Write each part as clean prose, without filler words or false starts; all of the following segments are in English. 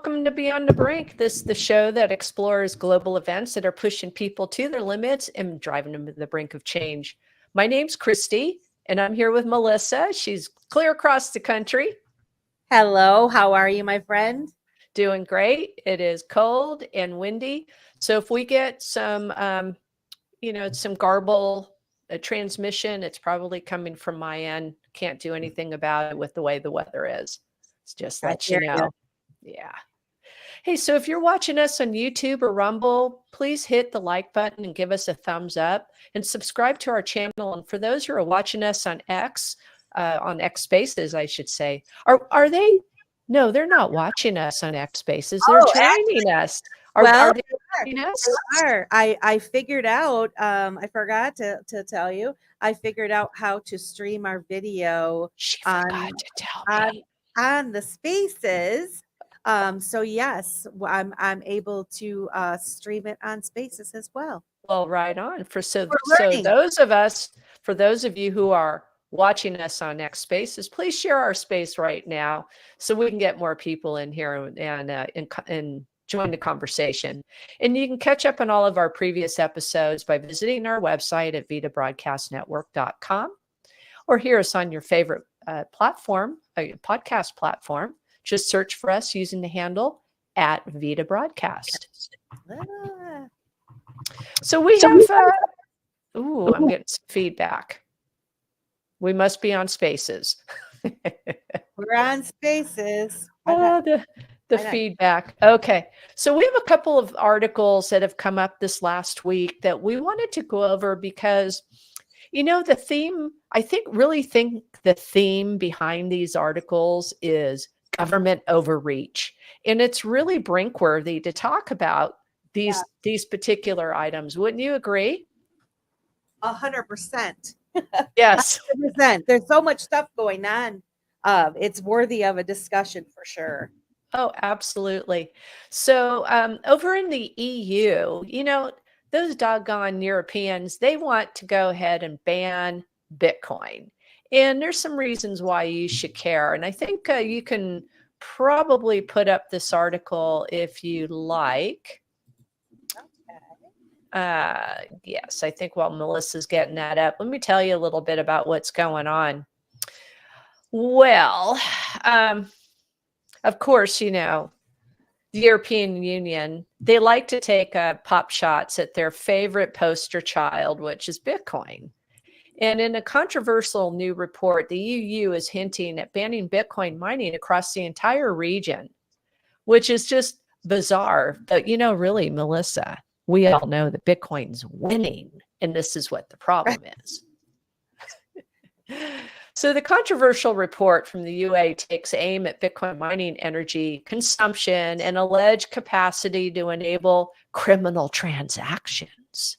welcome to Beyond the Brink. This is the show that explores global events that are pushing people to their limits and driving them to the brink of change. My name's Christy, and I'm here with Melissa. She's clear across the country. Hello, how are you, my friend? Doing great. It is cold and windy. So if we get some, some garble transmission, it's probably coming from my end. Can't do anything about it with the way the weather is. It's just let you know. Yeah. Hey, so if you're watching us on YouTube or Rumble, please hit the like button and give us a thumbs up and subscribe to our channel. And for those who are watching us on X Spaces, I should say, are they? No, they're not watching us on X Spaces. They're joining us. Are they joining us? They are. I figured out, I forgot to tell you, I figured out how to stream our video She forgot to tell me. On the Spaces. So yes, I'm able to stream it on Spaces as well. Well, right on. For those of you who are watching us on X Spaces, please share our space right now so we can get more people in here and join the conversation. And you can catch up on all of our previous episodes by visiting our website at vitabroadcastnetwork.com or hear us on your favorite podcast platform. Just search for us using the handle at Vita Broadcast. So we have, I'm getting some feedback. We must be on Spaces. We're on Spaces. The feedback. Okay. So we have a couple of articles that have come up this last week that we wanted to go over because, the theme, the theme behind these articles is government overreach. And it's really brink-worthy to talk about these particular items. Wouldn't you agree? 100%. Yes. 100%. There's so much stuff going on. It's worthy of a discussion for sure. Oh, absolutely. So over in the EU, those doggone Europeans, they want to go ahead and ban Bitcoin. And there's some reasons why you should care. And I think you can probably put up this article if you like. Yes, I think while Melissa's getting that up, let me tell you a little bit about what's going on. Well, of course, the European Union, they like to take pop shots at their favorite poster child, which is Bitcoin. And in a controversial new report, the EU is hinting at banning Bitcoin mining across the entire region, which is just bizarre. But, really, Melissa, we all know that Bitcoin's winning, and this is what the problem is. So the controversial report from the UA takes aim at Bitcoin mining energy consumption and alleged capacity to enable criminal transactions.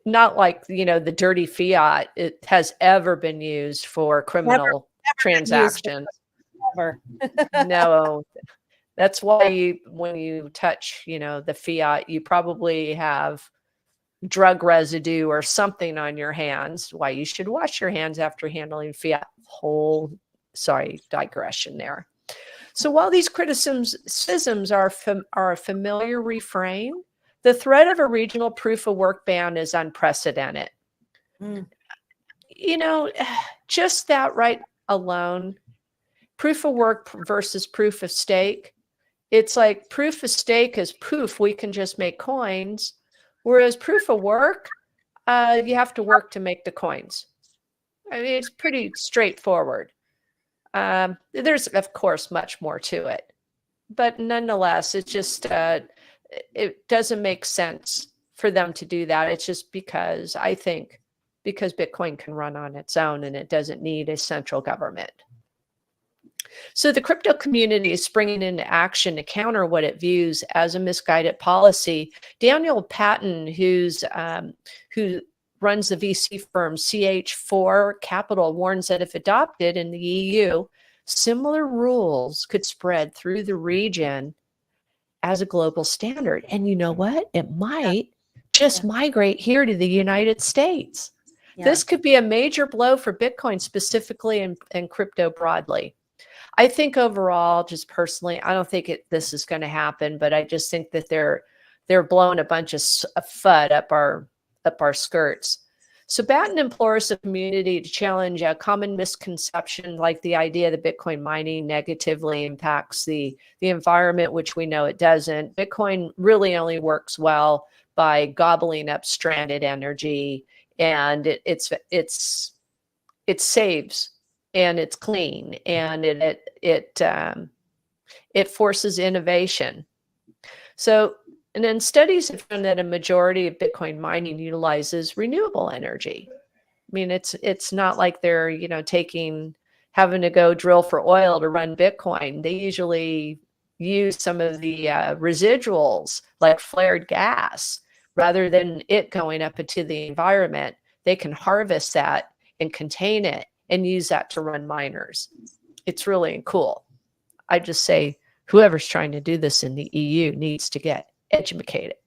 Not like, the dirty fiat it has ever been used for criminal transactions. Never. No. That's why when you touch, the fiat, you probably have drug residue or something on your hands. Why you should wash your hands after handling fiat. Digression there. So while these criticisms are a familiar refrain, the threat of a regional proof of work ban is unprecedented. Just that right alone, proof of work versus proof of stake. It's like proof of stake is poof, we can just make coins. Whereas proof of work, you have to work to make the coins. I mean, it's pretty straightforward. There's, of course, much more to it. But nonetheless, it's just, it doesn't make sense for them to do that. It's just because Bitcoin can run on its own and it doesn't need a central government. So the crypto community is springing into action to counter what it views as a misguided policy. Daniel Patton, who runs the VC firm CH4 Capital, warns that if adopted in the EU, similar rules could spread through the region as a global standard. And you know what? It might just migrate here to the United States. This could be a major blow for Bitcoin specifically and crypto broadly. I think overall, just personally, I don't think this is going to happen, but I just think that they're blowing a bunch of FUD up our skirts. So Batten implores the community to challenge a common misconception, like the idea that Bitcoin mining negatively impacts the environment, which we know it doesn't. Bitcoin really only works well by gobbling up stranded energy, and it saves, and it's clean, and it forces innovation. So, and then studies have shown that a majority of Bitcoin mining utilizes renewable energy. I mean, it's not like they're, having to go drill for oil to run Bitcoin. They usually use some of the residuals, like flared gas, rather than it going up into the environment. They can harvest that and contain it and use that to run miners. It's really cool. I just say whoever's trying to do this in the EU needs to get educated.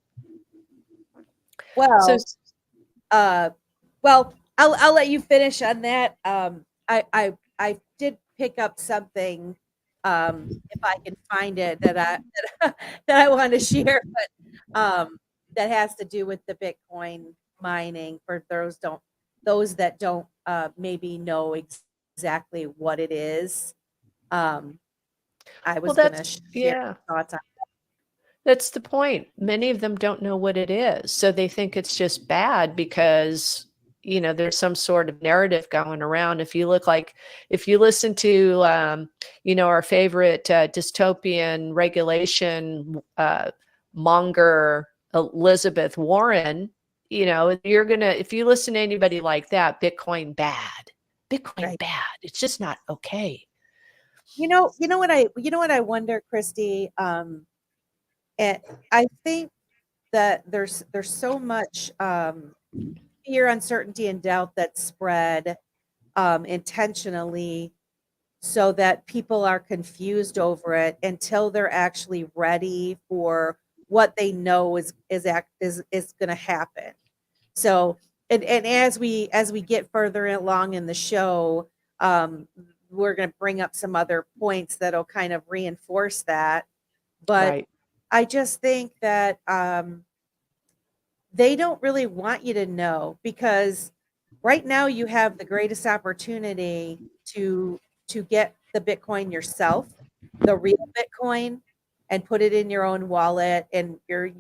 Well, So, well, I'll let you finish on that. I did pick up something, if I can find it, that I want to share, but that has to do with the Bitcoin mining for those that don't maybe know exactly what it is. I was going to share thoughts on. That's the point. Many of them don't know what it is. So they think it's just bad because, there's some sort of narrative going around. If you listen to, our favorite dystopian regulation monger, Elizabeth Warren, if you listen to anybody like that, Bitcoin bad, Right. bad. It's just not okay. You know what I wonder, Christy? And I think that there's so much fear, uncertainty, and doubt that's spread intentionally, so that people are confused over it until they're actually ready for what they know is going to happen. So, and as we get further along in the show, we're going to bring up some other points that'll kind of reinforce that. But Right. I just think that they don't really want you to know, because right now you have the greatest opportunity to get the Bitcoin yourself, the real Bitcoin, and put it in your own wallet and your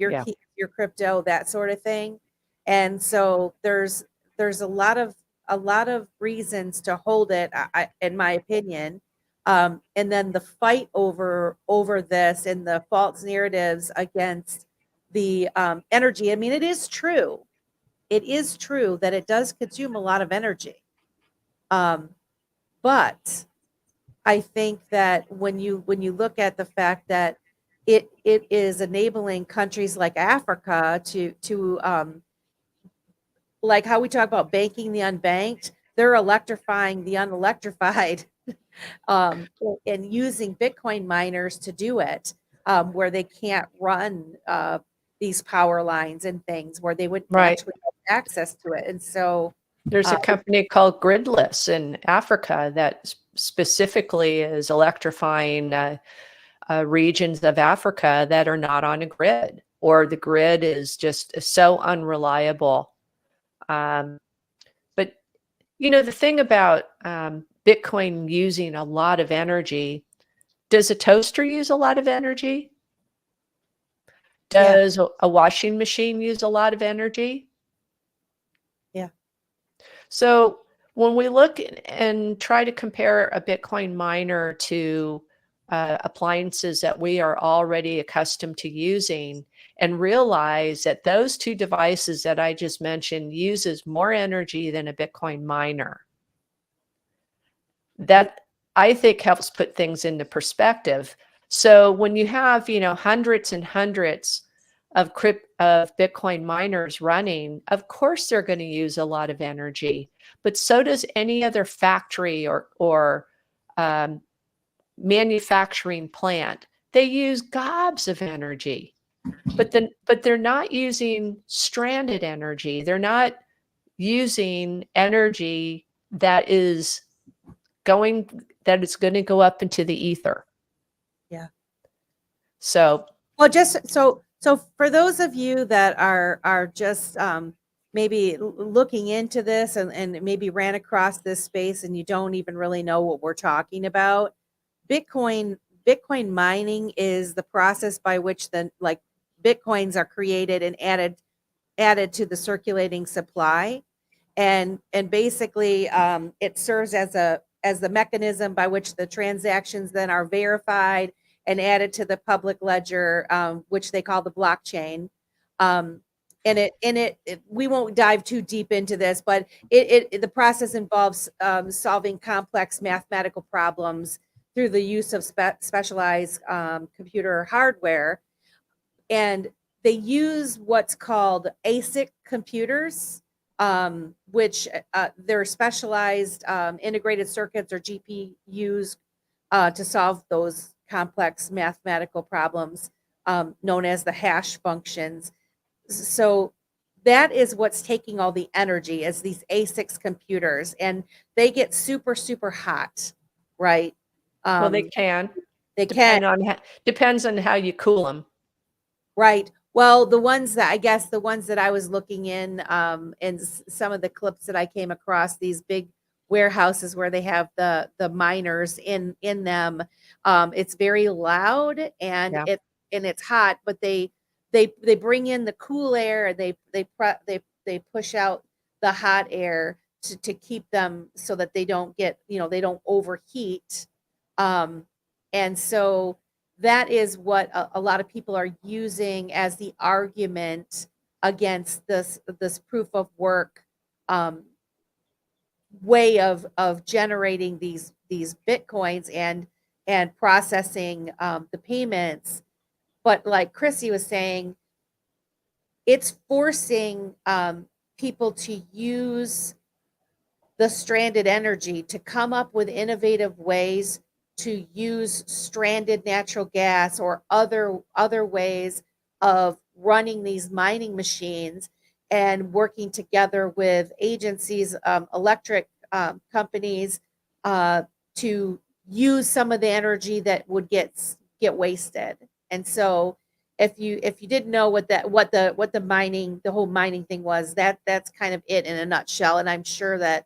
crypto, that sort of thing. And so there's a lot of reasons to hold it, in my opinion. And then the fight over this and the false narratives against the energy. I mean, it is true that it does consume a lot of energy. But I think that when you look at the fact that it is enabling countries like Africa to like how we talk about banking the unbanked, they're electrifying the unelectrified, and using Bitcoin miners to do it, where they can't run these power lines and things, where they wouldn't actually have access to it. And so there's a company called Gridless in Africa that specifically is electrifying regions of Africa that are not on a grid, or the grid is just so unreliable. But the thing about Bitcoin using a lot of energy, does a toaster use a lot of energy? Does a washing machine use a lot of energy? Yeah. So when we look and try to compare a Bitcoin miner to appliances that we are already accustomed to using, and realize that those two devices that I just mentioned uses more energy than a Bitcoin miner, that I think helps put things into perspective. So when you have, hundreds and hundreds of Bitcoin miners running, of course they're going to use a lot of energy, but so does any other factory or manufacturing plant. They use gobs of energy, but they're not using stranded energy. They're not using energy that is going that it's going to go up into the ether. Yeah. So, well, just so for those of you that are just maybe looking into this and maybe ran across this space and you don't even really know what we're talking about, Bitcoin mining is the process by which the Bitcoins are created and added to the circulating supply. And basically it serves as the mechanism by which the transactions then are verified and added to the public ledger, which they call the blockchain. And we won't dive too deep into this, but the process involves solving complex mathematical problems through the use of specialized computer hardware. And they use what's called ASIC computers, which they're specialized integrated circuits or GPUs to solve those complex mathematical problems known as the hash functions. So that is what's taking all the energy, is these ASICs computers, and they get super, super hot, right? well, they can. Depends on how you cool them. Right. Well, the ones that I was looking in some of the clips that I came across, these big warehouses where they have the miners in them, it's very loud and Yeah. it's hot, but they bring in the cool air and they push out the hot air to keep them so that they don't get, they don't overheat. And so that is what a lot of people are using as the argument against this proof of work way of generating these Bitcoins and processing the payments. But like Chrissy was saying, it's forcing people to use the stranded energy to come up with innovative ways to use stranded natural gas or other ways of running these mining machines, and working together with agencies, electric companies, to use some of the energy that would get wasted. And so if you didn't know what the whole mining thing was, that's kind of it in a nutshell. And I'm sure that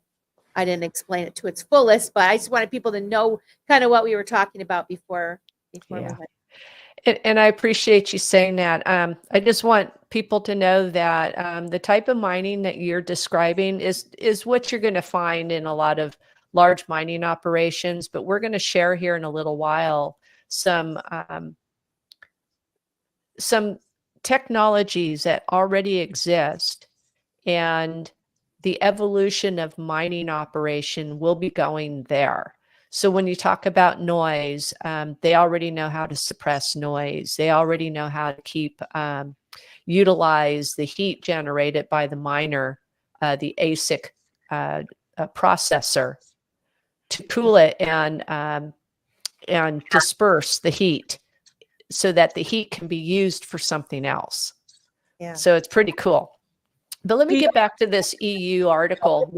I didn't explain it to its fullest, but I just wanted people to know kind of what we were talking about before we went. And I appreciate you saying that. I just want people to know that the type of mining that you're describing is what you're going to find in a lot of large mining operations. But we're going to share here in a little while some technologies that already exist, and the evolution of mining operation will be going there. So when you talk about noise, they already know how to suppress noise. They already know how to utilize the heat generated by the miner, the ASIC processor, to cool it and disperse the heat so that the heat can be used for something else. Yeah. So it's pretty cool. But let me get back to this EU article.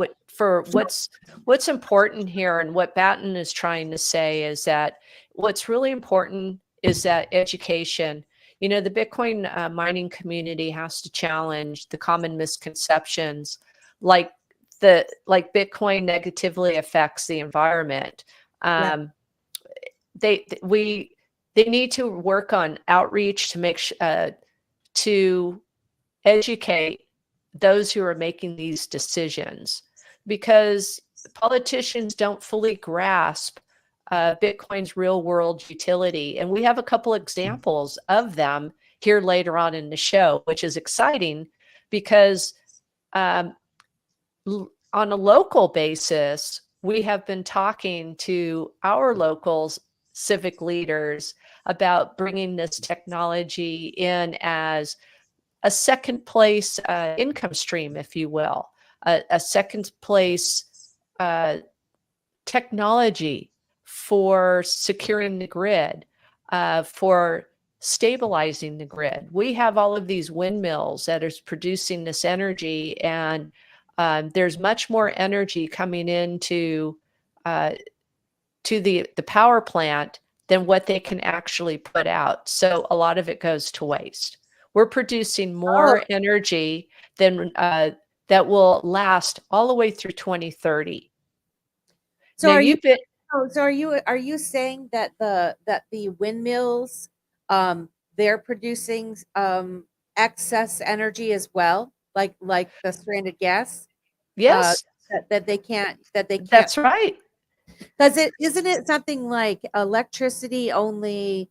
What's important here, and what Batten is trying to say, is that what's really important is that education. The Bitcoin mining community has to challenge the common misconceptions, like Bitcoin negatively affects the environment. They need to work on outreach to educate those who are making these decisions, because politicians don't fully grasp Bitcoin's real world utility. And we have a couple examples of them here later on in the show, which is exciting because on a local basis, we have been talking to our local civic leaders about bringing this technology in as a second place income stream, if you will, a second place technology for securing the grid, for stabilizing the grid. We have all of these windmills that are producing this energy, and there's much more energy coming into to the power plant than what they can actually put out. So a lot of it goes to waste. We're producing more energy than that will last all the way through 2030. So Now are you you've been so are you saying that the windmills they're producing excess energy as well, like the stranded gas yes, that they can't that's right. because isn't it something like electricity only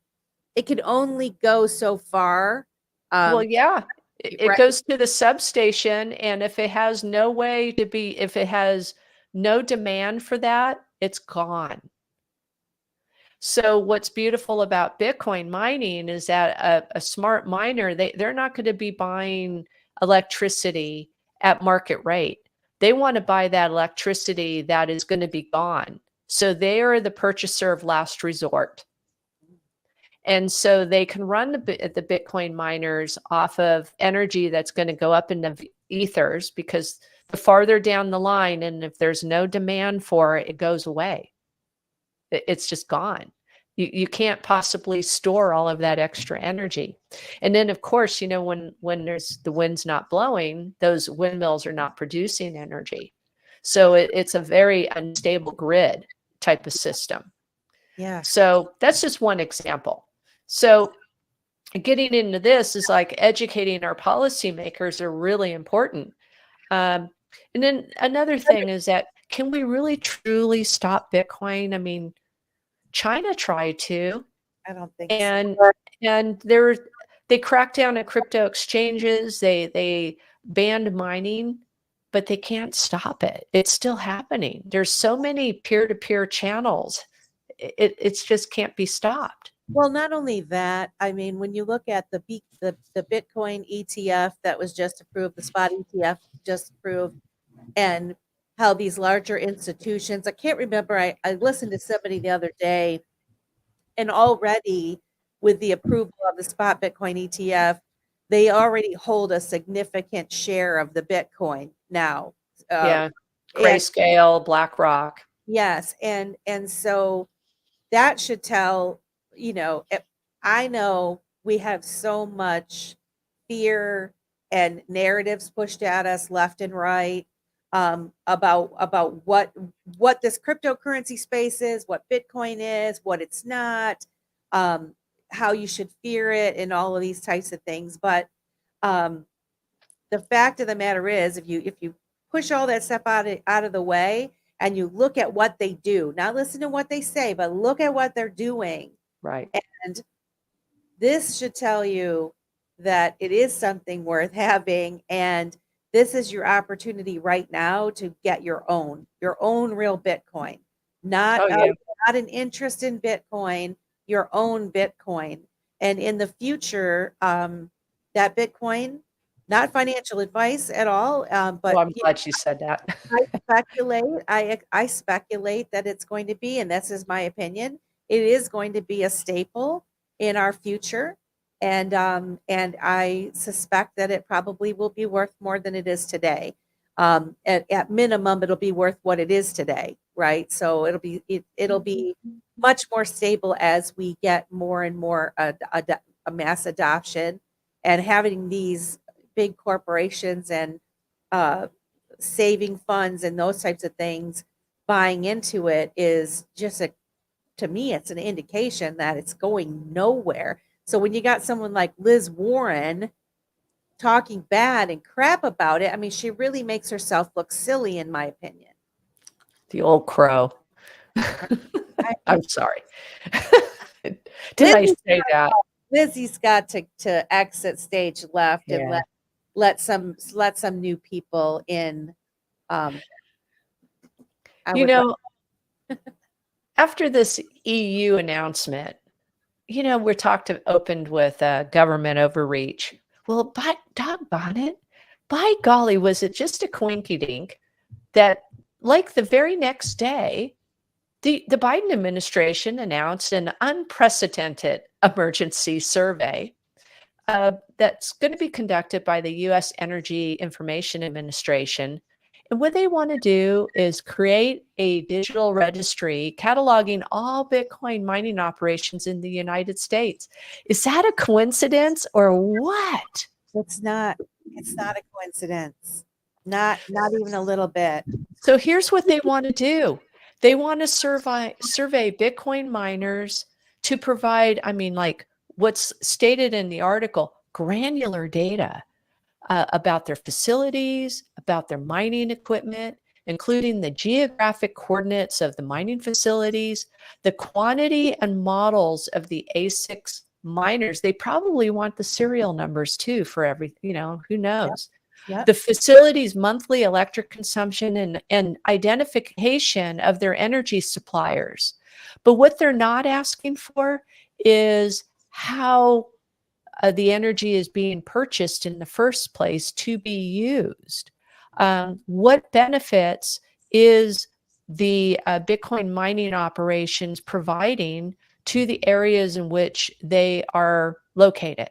it can only go so far Well, yeah, it right goes to the substation, and if it has no way to be, if it has no demand for that, it's gone. So what's beautiful about Bitcoin mining is that a smart miner, they're not going to be buying electricity at market rate. They want to buy that electricity that is going to be gone. So they are the purchaser of last resort. And so they can run the Bitcoin miners off of energy that's going to go up in the ethers, because the farther down the line, and if there's no demand for it, it goes away. It's just gone. You can't possibly store all of that extra energy. And then, of course, you know, when there's the wind's not blowing, those windmills are not producing energy. So it's a very unstable grid type of system. yeah So that's just one example. So getting into this is like educating our policymakers are really important. And then another thing is that, can we really truly stop Bitcoin? I mean, China tried to, I don't think and so. they cracked down on crypto exchanges. They banned mining, but they can't stop it. It's still happening. There's so many peer-to-peer channels. It's just can't be stopped. Well, not only that, I mean, when you look at the Bitcoin ETF that was just approved, the spot ETF just approved, and how these larger institutions, I can't remember, I listened to somebody the other day, and already with the approval of the spot Bitcoin ETF, they already hold a significant share of the Bitcoin now. Yeah. And Grayscale, BlackRock. yes, and so that should tell, I know we have so much fear and narratives pushed at us left and right about what this cryptocurrency space is, what Bitcoin is, what it's not, how you should fear it, and all of these types of things. But um, the fact of the matter is, if you push all that stuff out of the way and you look at what they do, not listen to what they say, but look at what they're doing. Right. And this should tell you that it is something worth having. And this is your opportunity right now to get your own real Bitcoin, not, Oh, yeah. not an interest in Bitcoin, your own Bitcoin. And in the future, that Bitcoin, not financial advice at all, but Well, I'm glad you said that. I speculate that it's going to be, and this is my opinion, it is going to be a staple in our future. And I suspect that it probably will be worth more than it is today. At minimum, it'll be worth what it is today, right? So it'll be much more stable as we get more and more a mass adoption, and having these big corporations and saving funds and those types of things buying into it is just to me, it's an indication that it's going nowhere. So when you got someone like Liz Warren talking bad and crap about it, I mean, she really makes herself look silly, in my opinion. The old crow. I, I'm sorry. Did I say that? Lizzie's got to exit stage left and Yeah. let some new people in. You know, after this EU announcement, you know, we're opened with government overreach. Well, doggone it, by golly, was it just a coinky dink that, like, the very next day, the Biden administration announced an unprecedented emergency survey that's going to be conducted by the U.S. Energy Information Administration. And what they want to do is create a digital registry cataloging all Bitcoin mining operations in the United States. Is that a coincidence or what? It's not a coincidence. Not even a little bit. So here's what they want to do. They want to survey Bitcoin miners to provide, I mean, like what's stated in the article, granular data about their facilities, about their mining equipment, including the geographic coordinates of the mining facilities, the quantity and models of the ASICs miners. They probably want the serial numbers too for every, who knows? Yep. The facility's monthly electric consumption and identification of their energy suppliers. But what they're not asking for is how the energy is being purchased in the first place to be used. What benefits is the Bitcoin mining operations providing to the areas in which they are located?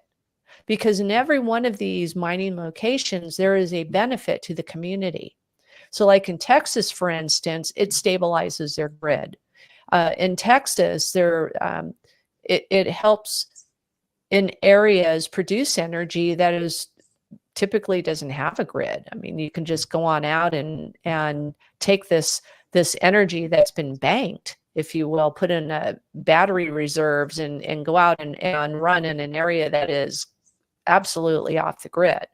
Because in every one of these mining locations, there is a benefit to the community. So like in Texas, for instance, it stabilizes their grid. In Texas, it helps in areas produce energy that is typically doesn't have a grid. I mean, you can just go on out and take this energy that's been banked, if you will, put in battery reserves and go out and run in an area that is absolutely off the grid.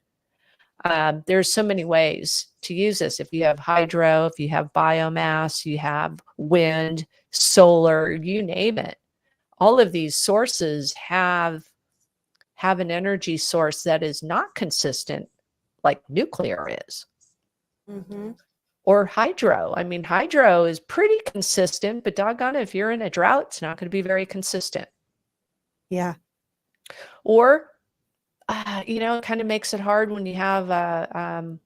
There's so many ways to use this. If you have hydro, if you have biomass, you have wind, solar, you name it. All of these sources have an energy source that is not consistent like nuclear is. Mm-hmm. Or hydro. I mean, hydro is pretty consistent, but doggone it, if you're in a drought, it's not going to be very consistent. Yeah. Or it kind of makes it hard when you have a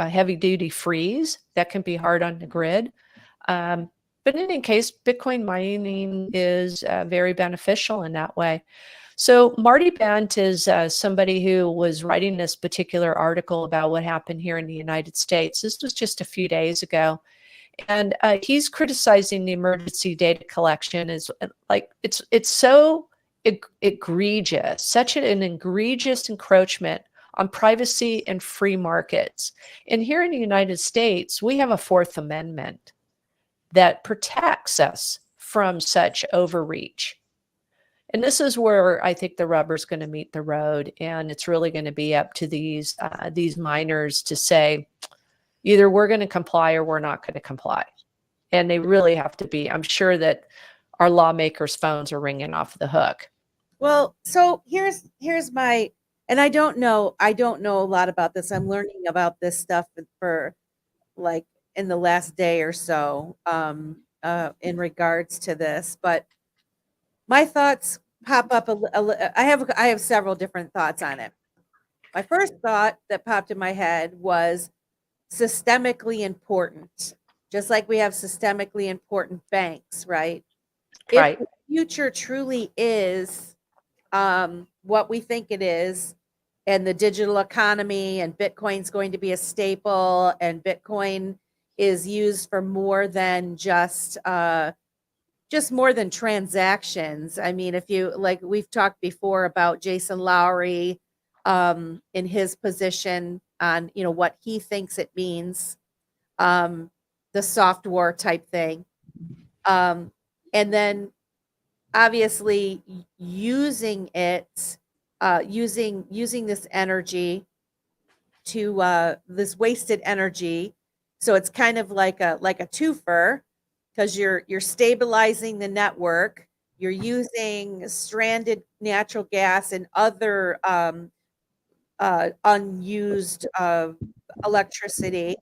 heavy duty freeze. That can be hard on the grid. But in any case, Bitcoin mining is very beneficial in that way. So Marty Bent is somebody who was writing this particular article about what happened here in the United States. This was just a few days ago. And he's criticizing the emergency data collection as like it's so egregious, such an egregious encroachment on privacy and free markets. And here in the United States, we have a Fourth Amendment that protects us from such overreach. And this is where I think the rubber's going to meet the road, and it's really going to be up to these miners to say, either we're going to comply or we're not going to comply. And they really have to be. I'm sure that our lawmakers' phones are ringing off the hook. Well, so here's my, and I don't know a lot about this. I'm learning about this stuff for like in the last day or so in regards to this, but my thoughts pop up. I have several different thoughts on it. My first thought that popped in my head was systemically important, just like we have systemically important banks, right? Right. If the future truly is what we think it is, and the digital economy and Bitcoin's going to be a staple, and Bitcoin is used for more than just more than transactions. I mean, if you like, we've talked before about Jason Lowry in his position on, what he thinks it means, the soft war type thing. And then obviously using it, using this energy to this wasted energy. So it's kind of like a twofer, because you're stabilizing the network, you're using stranded natural gas and other unused electricity,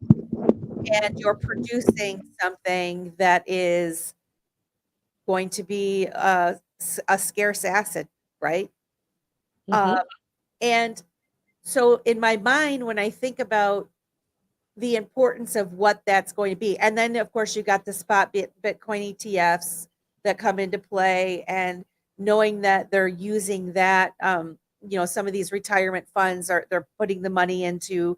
and you're producing something that is going to be a scarce asset, right? Mm-hmm. And so in my mind, when I think about the importance of what that's going to be, and then of course you got the spot Bitcoin ETFs that come into play, and knowing that they're using that, some of these retirement funds they're putting the money into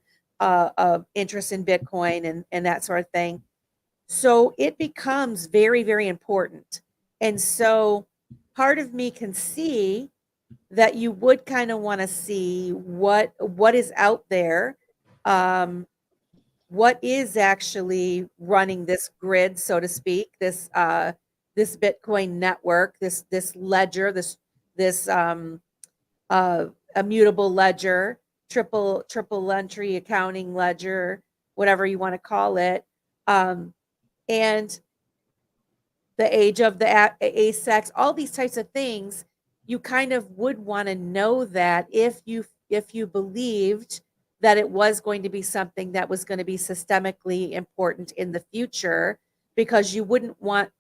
interest in Bitcoin and that sort of thing. So it becomes very, very important. And so part of me can see that you would kind of want to see what is out there, what is actually running this grid, so to speak, this Bitcoin network, this ledger, this immutable ledger, triple entry accounting ledger, whatever you want to call it, and the age of the ASEX, all these types of things. You kind of would want to know that if you believed that it was going to be something that was going to be systemically important in the future, because you wouldn't want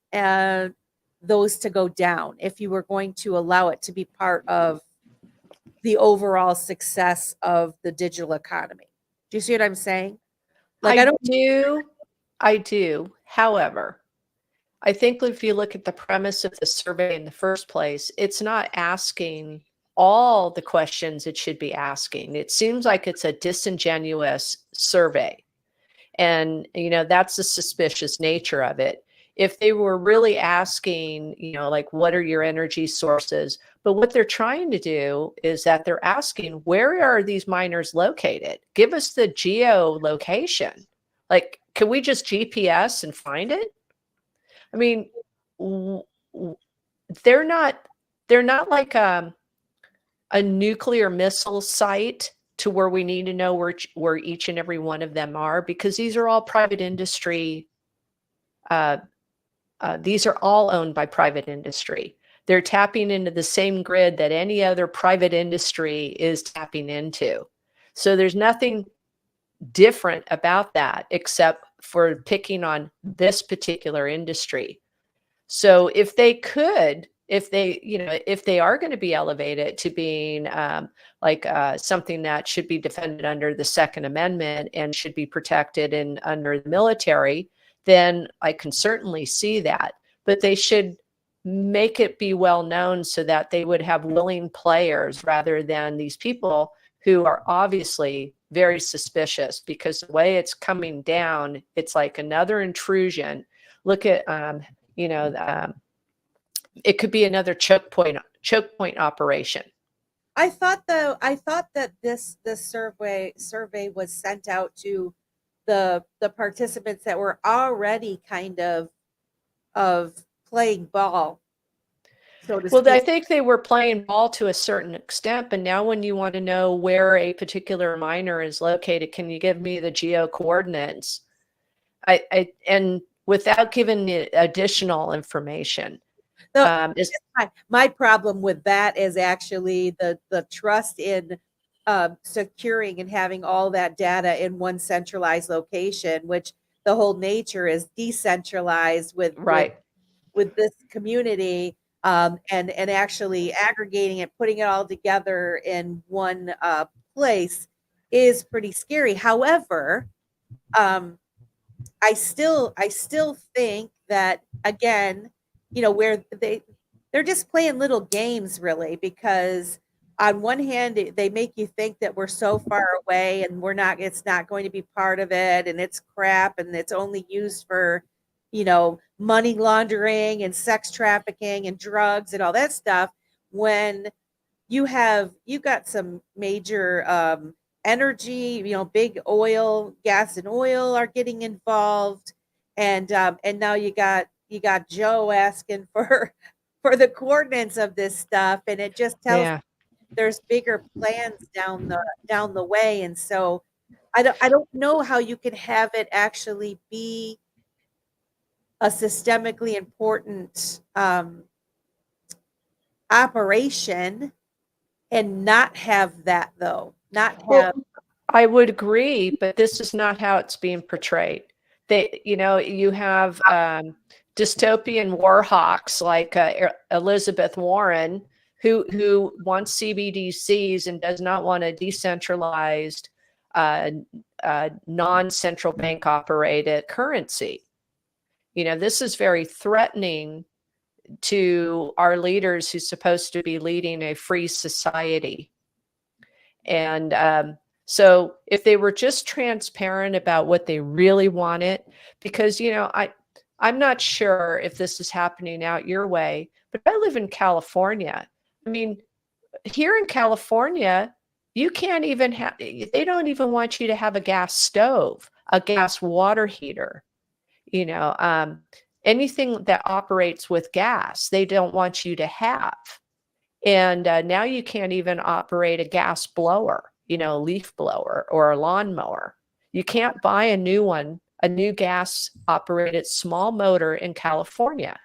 those to go down if you were going to allow it to be part of the overall success of the digital economy. Do you see what I'm saying? Like, I do. However, I think if you look at the premise of the survey in the first place, it's not asking all the questions it should be asking. It seems like it's a disingenuous survey. And, that's the suspicious nature of it. If they were really asking, like, what are your energy sources? But what they're trying to do is that they're asking, where are these miners located? Give us the geolocation. Like, can we just GPS and find it? I mean, they're not like a nuclear missile site to where we need to know where each and every one of them are, because these are all private industry. These are all owned by private industry. They're tapping into the same grid that any other private industry is tapping into. So there's nothing different about that except for picking on this particular industry. So if they are going to be elevated to being something that should be defended under the Second Amendment and should be protected under the military, then I can certainly see that. But they should make it be well known so that they would have willing players rather than these people who are obviously very suspicious, because the way it's coming down, it's like another intrusion. Look at, it could be another choke point operation. I thought that this survey was sent out to the participants that were already kind of playing ball, so to Well, I speak. think they were playing ball to a certain extent, but now when you want to know where a particular miner is located, can you give me the geo coordinates? And without giving the additional information. My problem with that is actually the trust in securing and having all that data in one centralized location, which the whole nature is decentralized with this community, and actually aggregating it, putting it all together in one place is pretty scary. However, I still think that, again, where they're just playing little games, really, because on one hand they make you think that we're so far away and it's not going to be part of it, and it's crap, and it's only used for money laundering and sex trafficking and drugs and all that stuff, when you've got some major energy, big gas and oil are getting involved, and now you got Joe asking for the coordinates of this stuff, and it just tells me there's bigger plans down the way. And so I don't know how you can have it actually be a systemically important operation and not have that, though. Well, I would agree, but this is not how it's being portrayed. You have dystopian war hawks like Elizabeth Warren, who wants CBDCs and does not want a decentralized, non-central bank operated currency. This is very threatening to our leaders who's supposed to be leading a free society. And So if they were just transparent about what they really wanted, because, I'm not sure if this is happening out your way, but I live in California. I mean, here in California, you can't even have, they don't even want you to have a gas stove, a gas water heater, anything that operates with gas, they don't want you to have. And now you can't even operate a gas blower, a leaf blower or a lawnmower. You can't buy a new one, a new gas operated small motor in California.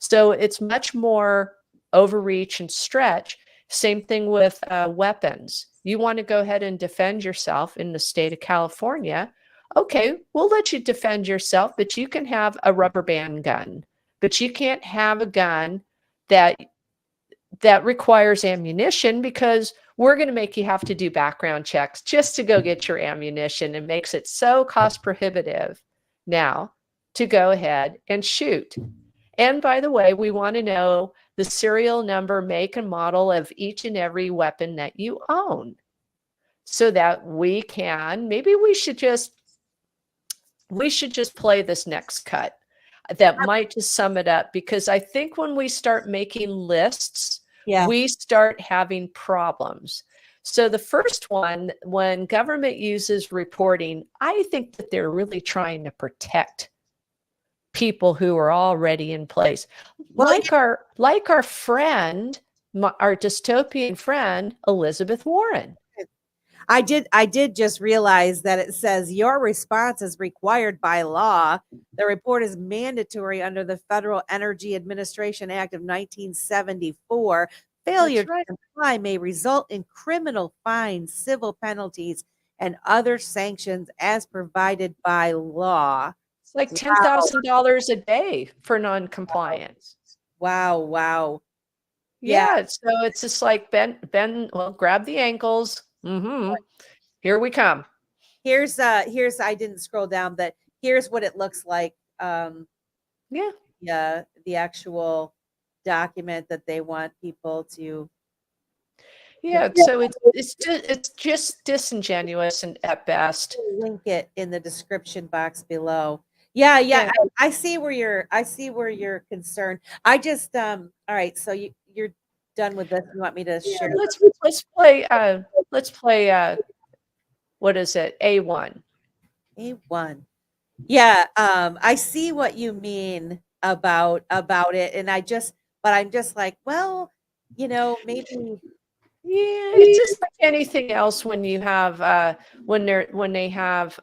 So it's much more overreach and stretch. Same thing with weapons. You want to go ahead and defend yourself in the state of California. Okay, we'll let you defend yourself, but you can have a rubber band gun. But you can't have a gun that requires ammunition, because we're going to make you have to do background checks just to go get your ammunition, and makes it so cost prohibitive now to go ahead and shoot. And by the way, we want to know the serial number, make, and model of each and every weapon that you own, so that we can, maybe we should just play this next cut that might just sum it up, because I think when we start making lists, we start having problems. So the first one, when government uses reporting, I think that they're really trying to protect people who are already in place. Well, like our friend, our dystopian friend, Elizabeth Warren. I did just realize that it says your response is required by law. The report is mandatory under the Federal Energy Administration Act of 1974. Failure to comply may result in criminal fines, civil penalties, and other sanctions as provided by law. It's like $10,000 a day for non-compliance. Wow. Yeah. So it's just like well, grab the ankles. Mm-hmm. Here we come. Here's I didn't scroll down, but here's what it looks like. The actual document that they want people to. Yeah, so it's just disingenuous and at best. Link it in the description box below. Yeah. I see where you're concerned. I just all right. So you're done with this. You want me to share? Let's play. What is it? A1. A1. Yeah. I see what you mean about it, and I'm just like, well, maybe. Yeah, it's just like anything else when you have when they have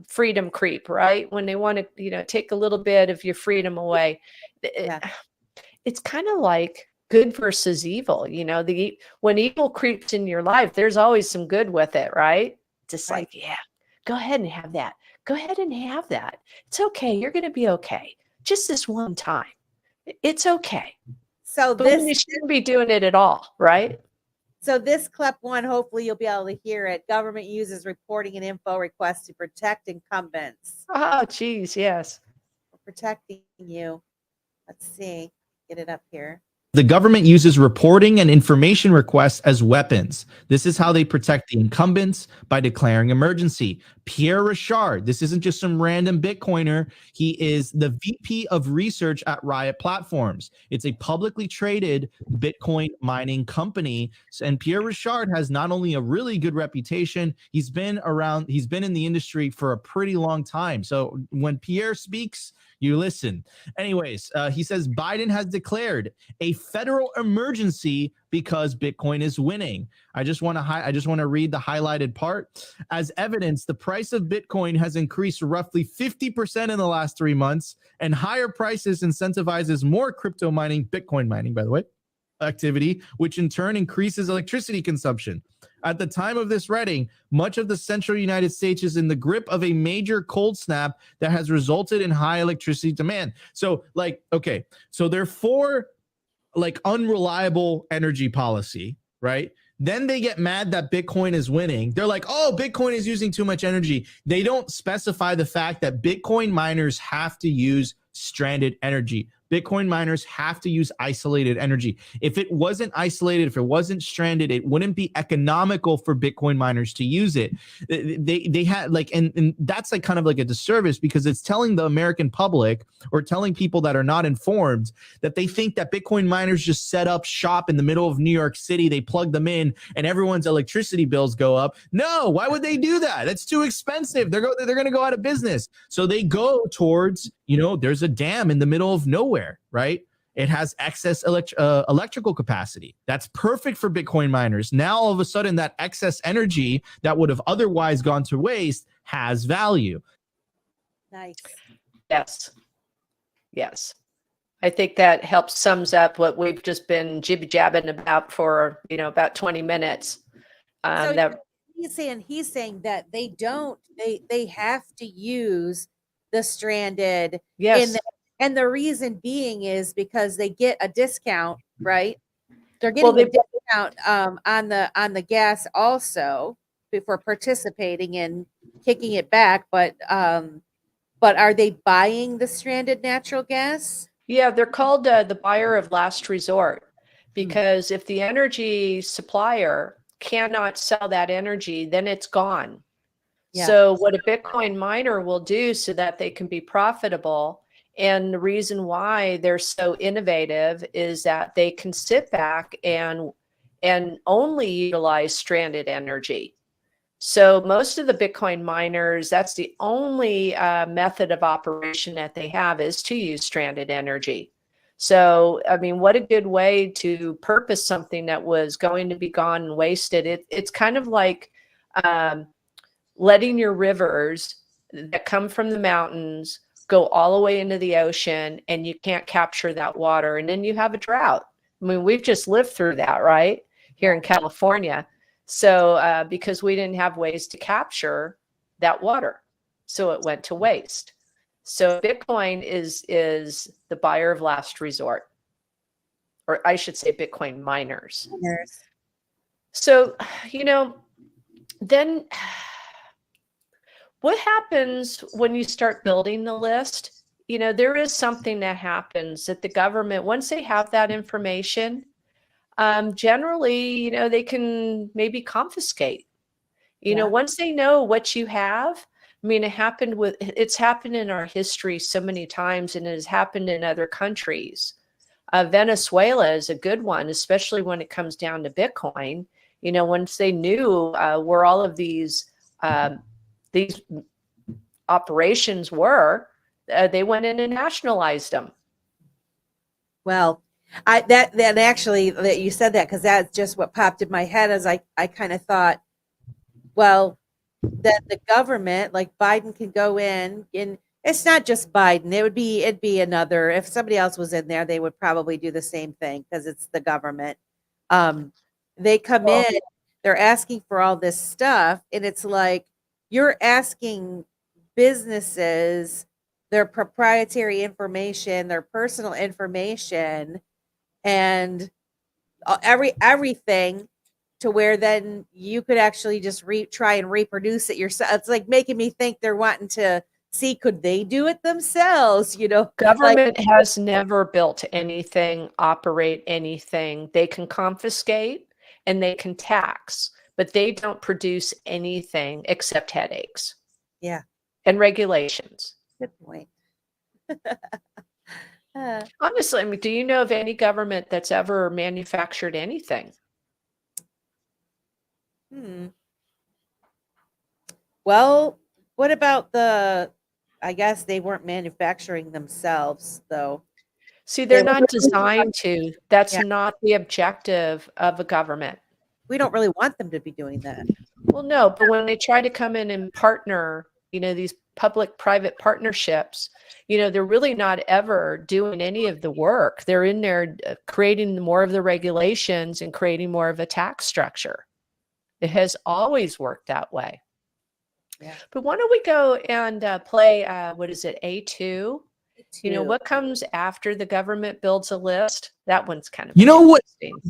freedom creep, right? When they want to, take a little bit of your freedom away. It's kind of like good versus evil, when evil creeps in your life, there's always some good with it, right? Just like, yeah, go ahead and have that. Go ahead and have that. It's okay. You're going to be okay. Just this one time. It's okay. So but you shouldn't be doing it at all, right? So this clip one, hopefully you'll be able to hear it. Government uses reporting and info requests to protect incumbents. Oh, geez, yes. We're protecting you. Let's see. Get it up here. The government uses reporting and information requests as weapons. This is how they protect the incumbents, by declaring emergency. Pierre Richard, this isn't just some random Bitcoiner. He is the VP of research at Riot Platforms. It's a publicly traded Bitcoin mining company. And Pierre Richard has not only a really good reputation, he's been in the industry for a pretty long time. So when Pierre speaks, you listen. Anyways, he says Biden has declared a federal emergency because Bitcoin is winning. I just want to read the highlighted part. As evidence, the price of Bitcoin has increased roughly 50% in the last 3 months, and higher prices incentivizes more crypto mining, Bitcoin mining, by the way, activity, which in turn increases electricity consumption. At the time of this writing, much of the central United States is in the grip of a major cold snap that has resulted in high electricity demand. So they're for unreliable energy policy, right? Then they get mad that Bitcoin is winning. They're like, oh, Bitcoin is using too much energy. They don't specify the fact that Bitcoin miners have to use stranded energy. Bitcoin miners have to use isolated energy. If it wasn't isolated, if it wasn't stranded, it wouldn't be economical for Bitcoin miners to use it. They had like, and that's like kind of like a disservice, because it's telling the American public, or telling people that are not informed, that they think that Bitcoin miners just set up shop in the middle of New York City, they plug them in, and everyone's electricity bills go up. No, why would they do that? That's too expensive. They're going to go out of business. So they go towards, there's a dam in the middle of nowhere, right? It has excess electrical capacity. That's perfect for Bitcoin miners. Now, all of a sudden, that excess energy that would have otherwise gone to waste has value. Nice. Yes. I think that helps sums up what we've just been jibby-jabbing about for, about 20 minutes. So he's saying that they have to use the stranded. Yes. And the reason being is because they get a discount, right? They're getting a discount on the gas also for participating in kicking it back. But are they buying the stranded natural gas? Yeah, they're called the buyer of last resort, because if the energy supplier cannot sell that energy, then it's gone. Yeah. So what a Bitcoin miner will do so that they can be profitable, and the reason why they're so innovative, is that they can sit back and only utilize stranded energy. So most of the Bitcoin miners, that's the only method of operation that they have, is to use stranded energy. So, I mean, what a good way to purpose something that was going to be gone and wasted. It's kind of like letting your rivers that come from the mountains go all the way into the ocean, and you can't capture that water, and then you have a drought. I mean, we've just lived through that, right? Here in California. So because we didn't have ways to capture that water, so it went to waste. So Bitcoin is the buyer of last resort, or I should say Bitcoin miners. So, then what happens when you start building the list? There is something that happens that the government, once they have that information, generally, they can maybe confiscate, once they know what you have. I mean, it's happened in our history so many times, and it has happened in other countries. Venezuela is a good one, especially when it comes down to Bitcoin. Once they knew where all of these operations were, they went in and nationalized them. Well, that actually that you said that, because that's just what popped in my head as I kind of thought, well, that the government, like Biden, can go in, and it's not just Biden. It'd be another. If somebody else was in there, they would probably do the same thing, because it's the government. They come in, they're asking for all this stuff, and it's like, you're asking businesses their proprietary information, their personal information, and everything, to where then you could actually just try and reproduce it yourself. It's like making me think they're wanting to see, could they do it themselves? Government has never built anything, operate anything. They can confiscate and they can tax, but they don't produce anything except headaches. Yeah. And regulations. Good point. Honestly, I mean, do you know of any government that's ever manufactured anything? Well, what about I guess they weren't manufacturing themselves, though. See, they're not designed to. That's not the objective of a government. We don't really want them to be doing that. Well, no, but when they try to come in and partner, these public-private partnerships, they're really not ever doing any of the work. They're in there creating more of the regulations and creating more of a tax structure. It has always worked that way. Yeah. But why don't we go and play, what is it, A2? What comes after the government builds a list? That one's kind of what?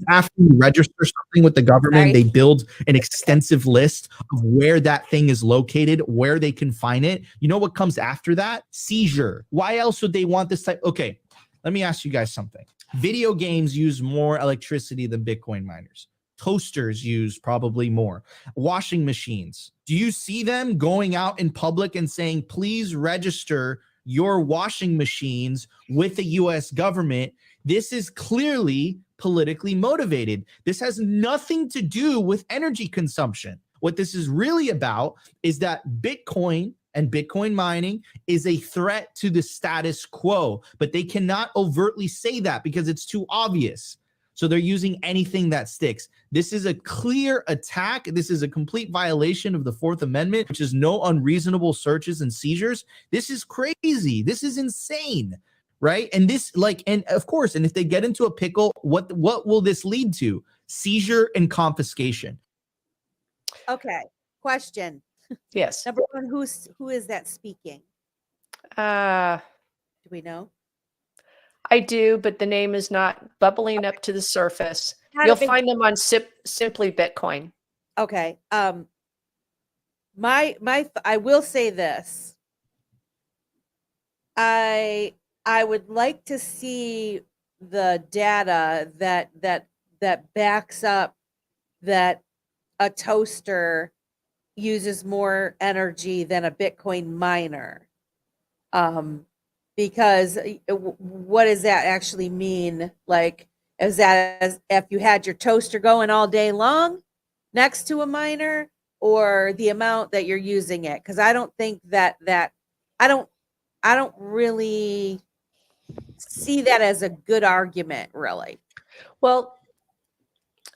After you register something with the government, they build an extensive list of where that thing is located, where they can find it. You know what comes after that? Seizure. Why else would they want this type? Okay, Let me ask you guys something. Video games use more electricity than Bitcoin miners. Toasters use probably more. Washing machines. Do you see them going out in public and saying, please register your washing machines with the US government? This is clearly politically motivated. This has nothing to do with energy consumption. What this is really about is that Bitcoin and Bitcoin mining is a threat to the status quo, but they cannot overtly say that because it's too obvious. So they're using anything that sticks. This is a clear attack. This is a complete violation of the Fourth Amendment, which is no unreasonable searches and seizures. This is crazy. This is insane, right? And this, like, and of course, and if they get into a pickle, what will this lead to? Seizure and confiscation. Okay. Question. Yes. Number one, who is that speaking? Do we know? I do, but the name is not bubbling up to the surface. You'll find them on Simply Bitcoin. Okay. I will say this. I would like to see the data that backs up that a toaster uses more energy than a Bitcoin miner. Because what does that actually mean? Like, is that as if you had your toaster going all day long next to a miner, or the amount that you're using it? Because I don't think that I don't really see that as a good argument, really. Well,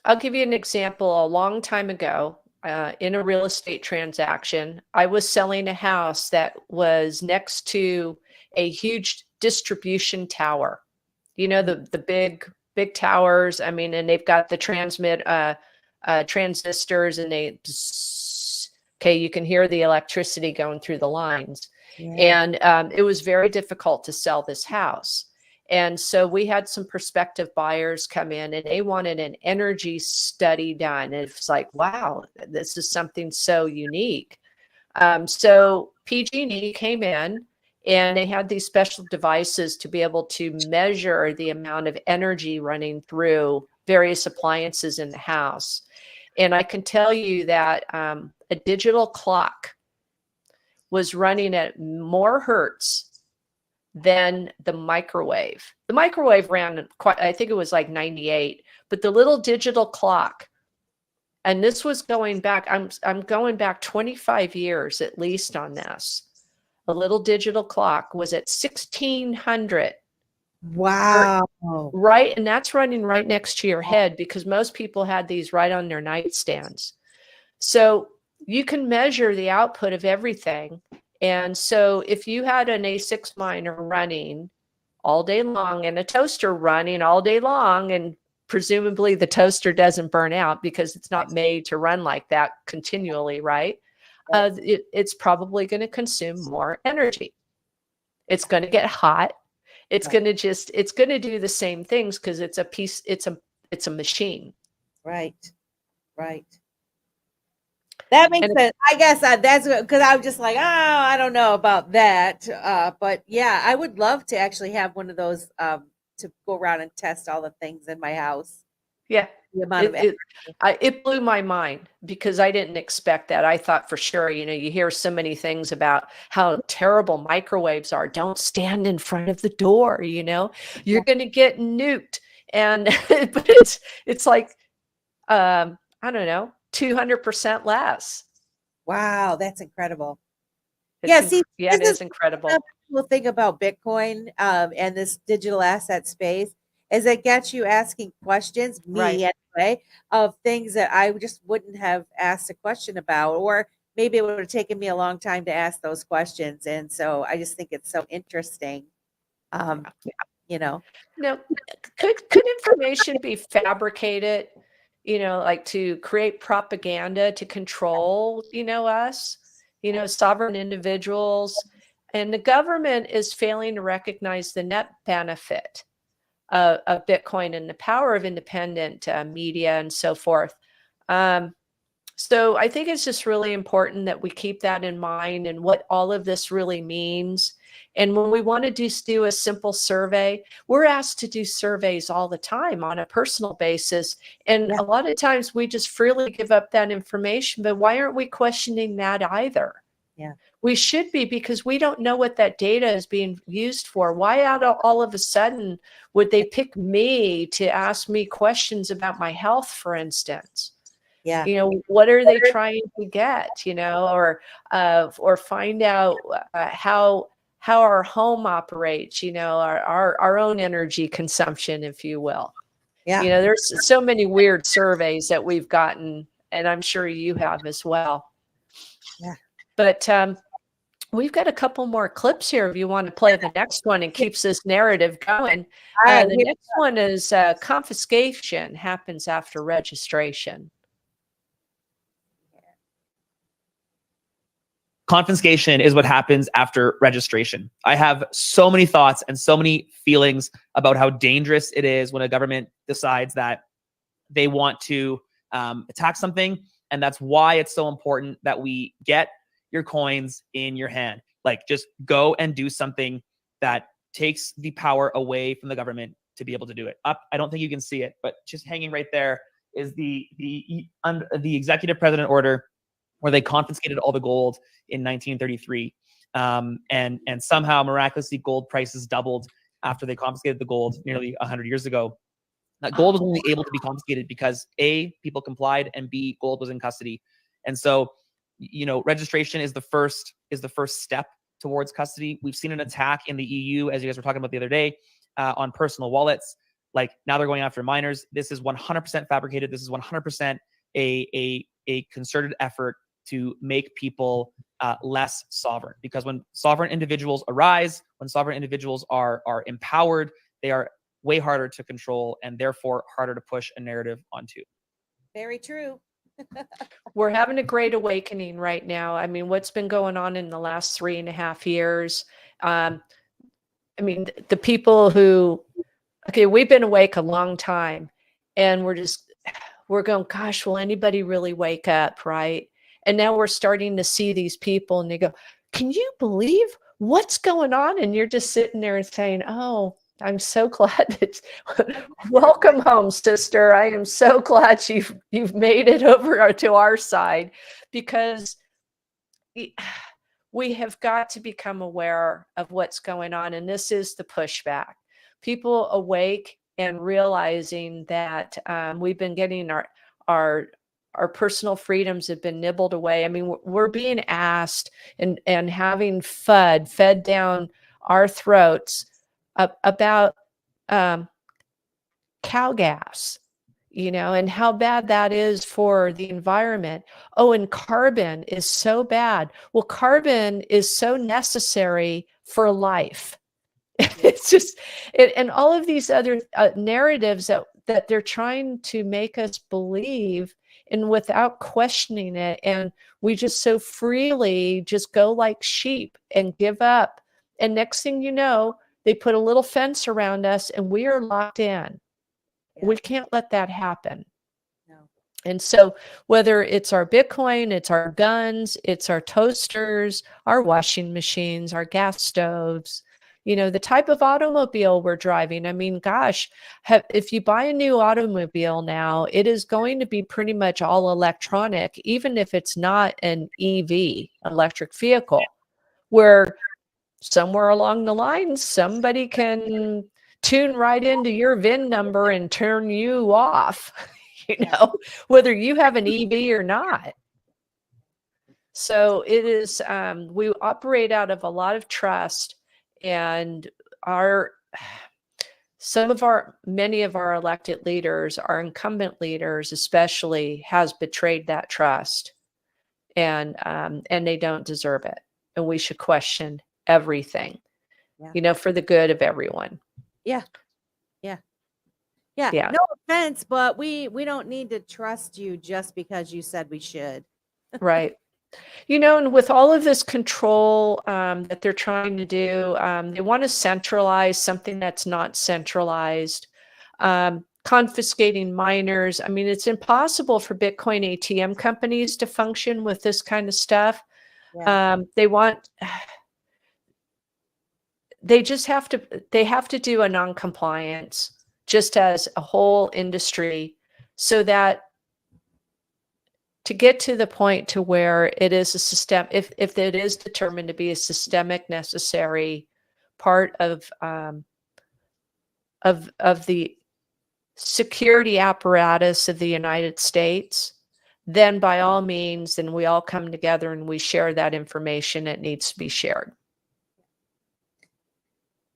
I'll give you an example. A long time ago, in a real estate transaction, I was selling a house that was next to a huge distribution tower. You know, the big towers. I mean, and they've got the transistors, and okay, you can hear the electricity going through the lines. Yeah. And it was very difficult to sell this house. And so we had some prospective buyers come in, and they wanted an energy study done. And it's like, wow, this is something so unique. So PG&E came in, and they had these special devices to be able to measure the amount of energy running through various appliances in the house. And I can tell you that a digital clock was running at more hertz than the microwave. The microwave ran quite, I think it was like 98, but the little digital clock, and this was going back, I'm going back 25 years at least on this. A little digital clock was at 1600. Wow. Right. And that's running right next to your head, because most people had these right on their nightstands. So you can measure the output of everything. And so if you had an A6 miner running all day long and a toaster running all day long, and presumably the toaster doesn't burn out because it's not made to run like that continually, right? It's probably going to consume more energy. It's going to get hot. It's going to it's going to do the same things because it's a machine. Right. That makes sense. I guess that's because I was just like, oh, I don't know about that. But yeah, I would love to actually have one of those to go around and test all the things in my house. Yeah. The amount of it blew my mind, because I didn't expect that. I thought for sure, you know, you hear so many things about how terrible microwaves are. Don't stand in front of the door, you know, you're going to get nuked. And but it's like, I don't know, 200% less. Wow, that's incredible. It is incredible. The cool thing about Bitcoin and this digital asset space is it gets you asking questions, anyway, of things that I just wouldn't have asked a question about, or maybe it would have taken me a long time to ask those questions. And so I just think it's so interesting. You know, no, could information be fabricated, you know, like to create propaganda to control, you know, us, you know, sovereign individuals? And the government is failing to recognize the net benefit of Bitcoin and the power of independent media and so forth. So I think it's just really important that we keep that in mind and what all of this really means. And when we want to do a simple survey, we're asked to do surveys all the time on a personal basis. And Yeah. a lot of times we just freely give up that information, but why aren't we questioning that either? Yeah. We should be, because we don't know what that data is being used for. Why all of a sudden would they pick me to ask me questions about my health, for instance? Yeah. You know, what are they trying to get, or find out how our home operates, our own energy consumption, if you will. Yeah. There's so many weird surveys that we've gotten, and I'm sure you have as well. Yeah. But we've got a couple more clips here if you want to play the next one and keeps this narrative going. All right, The next one is confiscation happens after registration. Confiscation is what happens after registration. I have so many thoughts and so many feelings about how dangerous it is when a government decides that they want to attack something. And that's why it's so important that we get your coins in your hand. Like, just go and do something that takes the power away from the government to be able to do it. Up, I don't think you can see it, but just hanging right there is the executive president order where they confiscated all the gold in 1933. And somehow miraculously gold prices doubled after they confiscated the gold nearly 100 years ago. That gold was only able to be confiscated because A, people complied, and B, gold was in custody. And so, registration is the first step towards custody. We've seen an attack in the EU, as you guys were talking about the other day, on personal wallets. Like, now they're going after minors. This is 100% fabricated. This is 100% a concerted effort to make people less sovereign. Because when sovereign individuals arise, when sovereign individuals are empowered, they are way harder to control and therefore harder to push a narrative onto. Very true. We're having a great awakening right now. I mean, what's been going on in the last 3.5 years? I mean, the people who, we've been awake a long time, and we're going, gosh, will anybody really wake up, right? And now we're starting to see these people, and they go, can you believe what's going on? And you're just sitting there and saying, oh, I'm so glad that welcome home, sister. I am so glad you've made it over to our side, because we have got to become aware of what's going on. And this is the pushback. People awake and realizing that we've been getting our personal freedoms have been nibbled away. I mean, we're being asked and having fed down our throats about cow gas, and how bad that is for the environment. Oh, and carbon is so bad. Well, carbon is so necessary for life. It's just, and all of these other narratives that they're trying to make us believe in without questioning it. And we just so freely just go like sheep and give up. And next thing you know, they put a little fence around us and we are locked in. Yeah. We can't let that happen. No. And so whether it's our Bitcoin, it's our guns, it's our toasters, our washing machines, our gas stoves, the type of automobile we're driving. I mean, gosh, if you buy a new automobile now, it is going to be pretty much all electronic, even if it's not an EV, electric vehicle, where somewhere along the line, somebody can tune right into your VIN number and turn you off, whether you have an EV or not. So it is, we operate out of a lot of trust, and many of our elected leaders, our incumbent leaders especially, has betrayed that trust, and they don't deserve it. And we should question everything, for the good of everyone. Yeah. No offense, but we don't need to trust you just because you said we should. Right. And with all of this control that they're trying to do, they want to centralize something that's not centralized. confiscating miners. I mean, it's impossible for Bitcoin ATM companies to function with this kind of stuff. Yeah. They just have to do a non-compliance just as a whole industry, so that to get to the point to where it is a system, if it is determined to be a systemic necessary part of the security apparatus of the United States, then by all means, then we all come together and we share that information. It needs to be shared.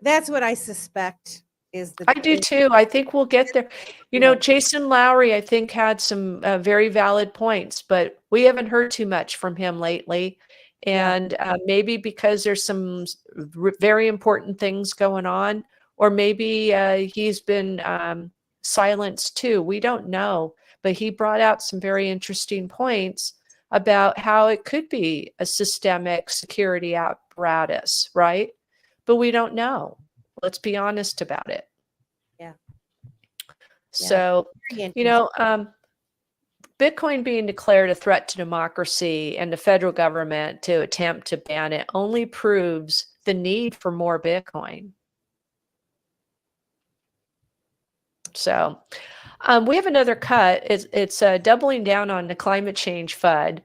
That's what I suspect is the. I do too. I think we'll get there. You know, Jason Lowry, I think, had some very valid points, but we haven't heard too much from him lately. And maybe because there's some very important things going on, or maybe he's been silenced too. We don't know. But he brought out some very interesting points about how it could be a systemic security apparatus, right? But we don't know. Let's be honest about it. Yeah. So, Very you know, Bitcoin being declared a threat to democracy and the federal government to attempt to ban it only proves the need for more Bitcoin. So we have another cut. It's doubling down on the climate change FUD.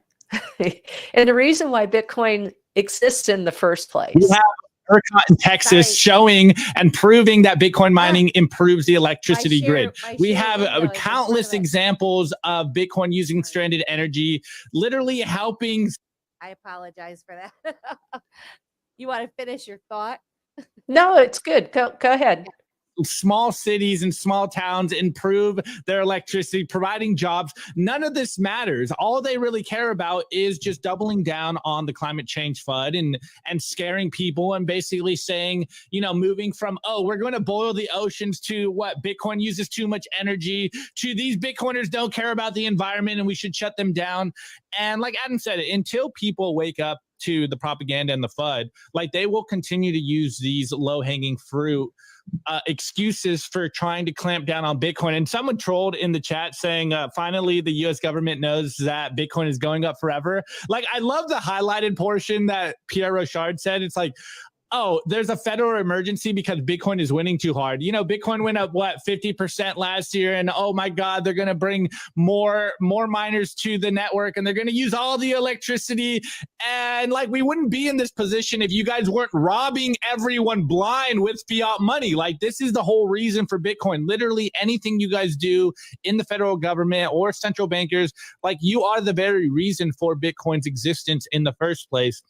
And the reason why Bitcoin exists in the first place. We have ERCOT in Texas Sorry. showing and proving that Bitcoin mining improves the electricity My grid. We share have window is countless one of it. examples of Bitcoin using stranded energy, literally helping. I apologize for that. You want to finish your thought? No, it's good. Go ahead. Small cities and small towns improve their electricity, providing jobs. None of this matters. All they really care about is just doubling down on the climate change FUD and scaring people and basically saying, you know, moving from, oh, we're going to boil the oceans to what, Bitcoin uses too much energy, to these Bitcoiners don't care about the environment and we should shut them down. And like Adam said, until people wake up to the propaganda and the FUD, like they will continue to use these low-hanging fruit excuses for trying to clamp down on Bitcoin. And someone trolled in the chat saying, finally, the US government knows that Bitcoin is going up forever. Like, I love the highlighted portion that Pierre Rochard said. It's like, oh, there's a federal emergency because Bitcoin is winning too hard. You know, Bitcoin went up, what, 50% last year. And oh my God, they're going to bring more miners to the network and they're going to use all the electricity. And like, we wouldn't be in this position if you guys weren't robbing everyone blind with fiat money. Like, this is the whole reason for Bitcoin. Literally anything you guys do in the federal government or central bankers, like, you are the very reason for Bitcoin's existence in the first place.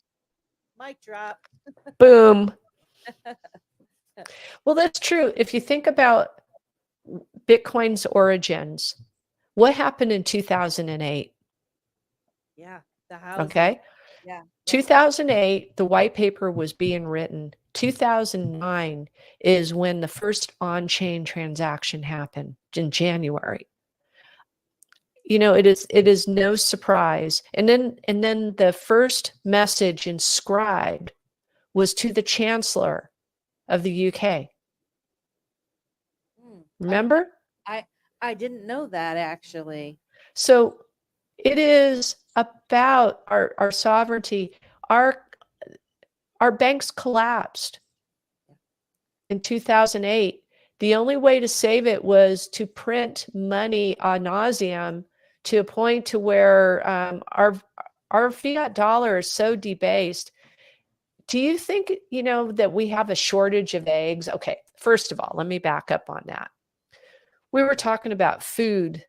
Mic drop. Boom. Well, that's true. If you think about Bitcoin's origins, what happened in 2008? Yeah. The house. Okay. Yeah. 2008, the white paper was being written. 2009 is when the first on-chain transaction happened in January. You know, it is no surprise. And then the first message inscribed was to the Chancellor of the UK. Remember? I didn't know that, actually. So it is about our sovereignty. Our banks collapsed in 2008. The only way to save it was to print money ad nauseum to a point to where our fiat dollar is so debased. Do you think, you know, that we have a shortage of eggs? Okay, first of all, let me back up on that. We were talking about food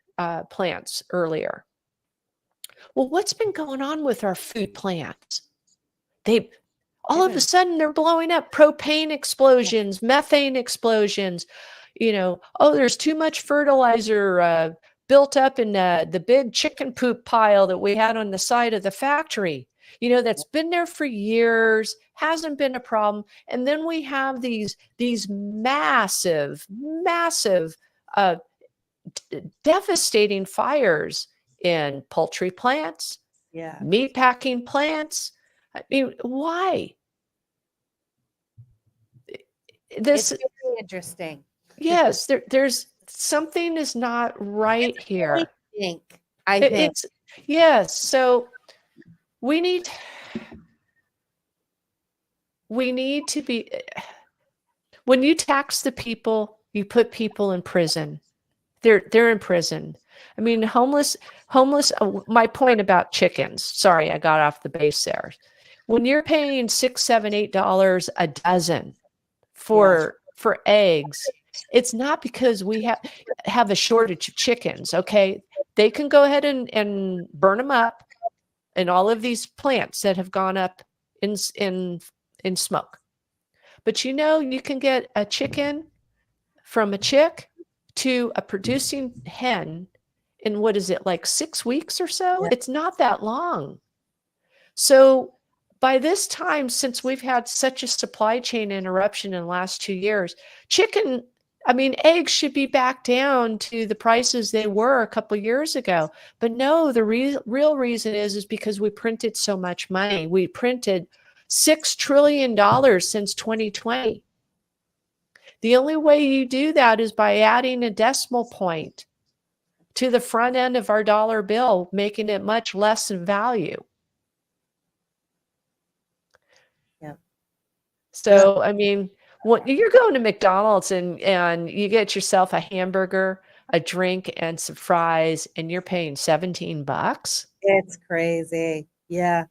plants earlier. Well, what's been going on with our food plants? All of a sudden they're blowing up. Propane explosions, methane explosions. You know, oh, there's too much fertilizer built up in the big chicken poop pile that we had on the side of the factory. You know, that's been there for years, hasn't been a problem. And then we have these massive, devastating fires in poultry plants, meat packing plants. I mean, why? It's very interesting. Yes, something is not right here. I It- think. It's yes. So we need to be, when you tax the people, you put people in prison. They're in prison. I mean, homeless. My point about chickens. Sorry, I got off the base there. When you're paying $6, $7, $8 a dozen for eggs, it's not because we have a shortage of chickens. Okay, they can go ahead and burn them up, and all of these plants that have gone up in smoke. But you can get a chicken from a chick to a producing hen in, what is it, like 6 weeks or so? Yeah. It's not that long. So by this time, since we've had such a supply chain interruption in the last 2 years, eggs should be back down to the prices they were a couple years ago. But no, the real reason is because we printed so much money. We printed $6 trillion since 2020. The only way you do that is by adding a decimal point to the front end of our dollar bill, making it much less in value. Yeah. So, I mean, when you're going to McDonald's and you get yourself a hamburger, a drink, and some fries, and you're paying $17. It's crazy. Yeah.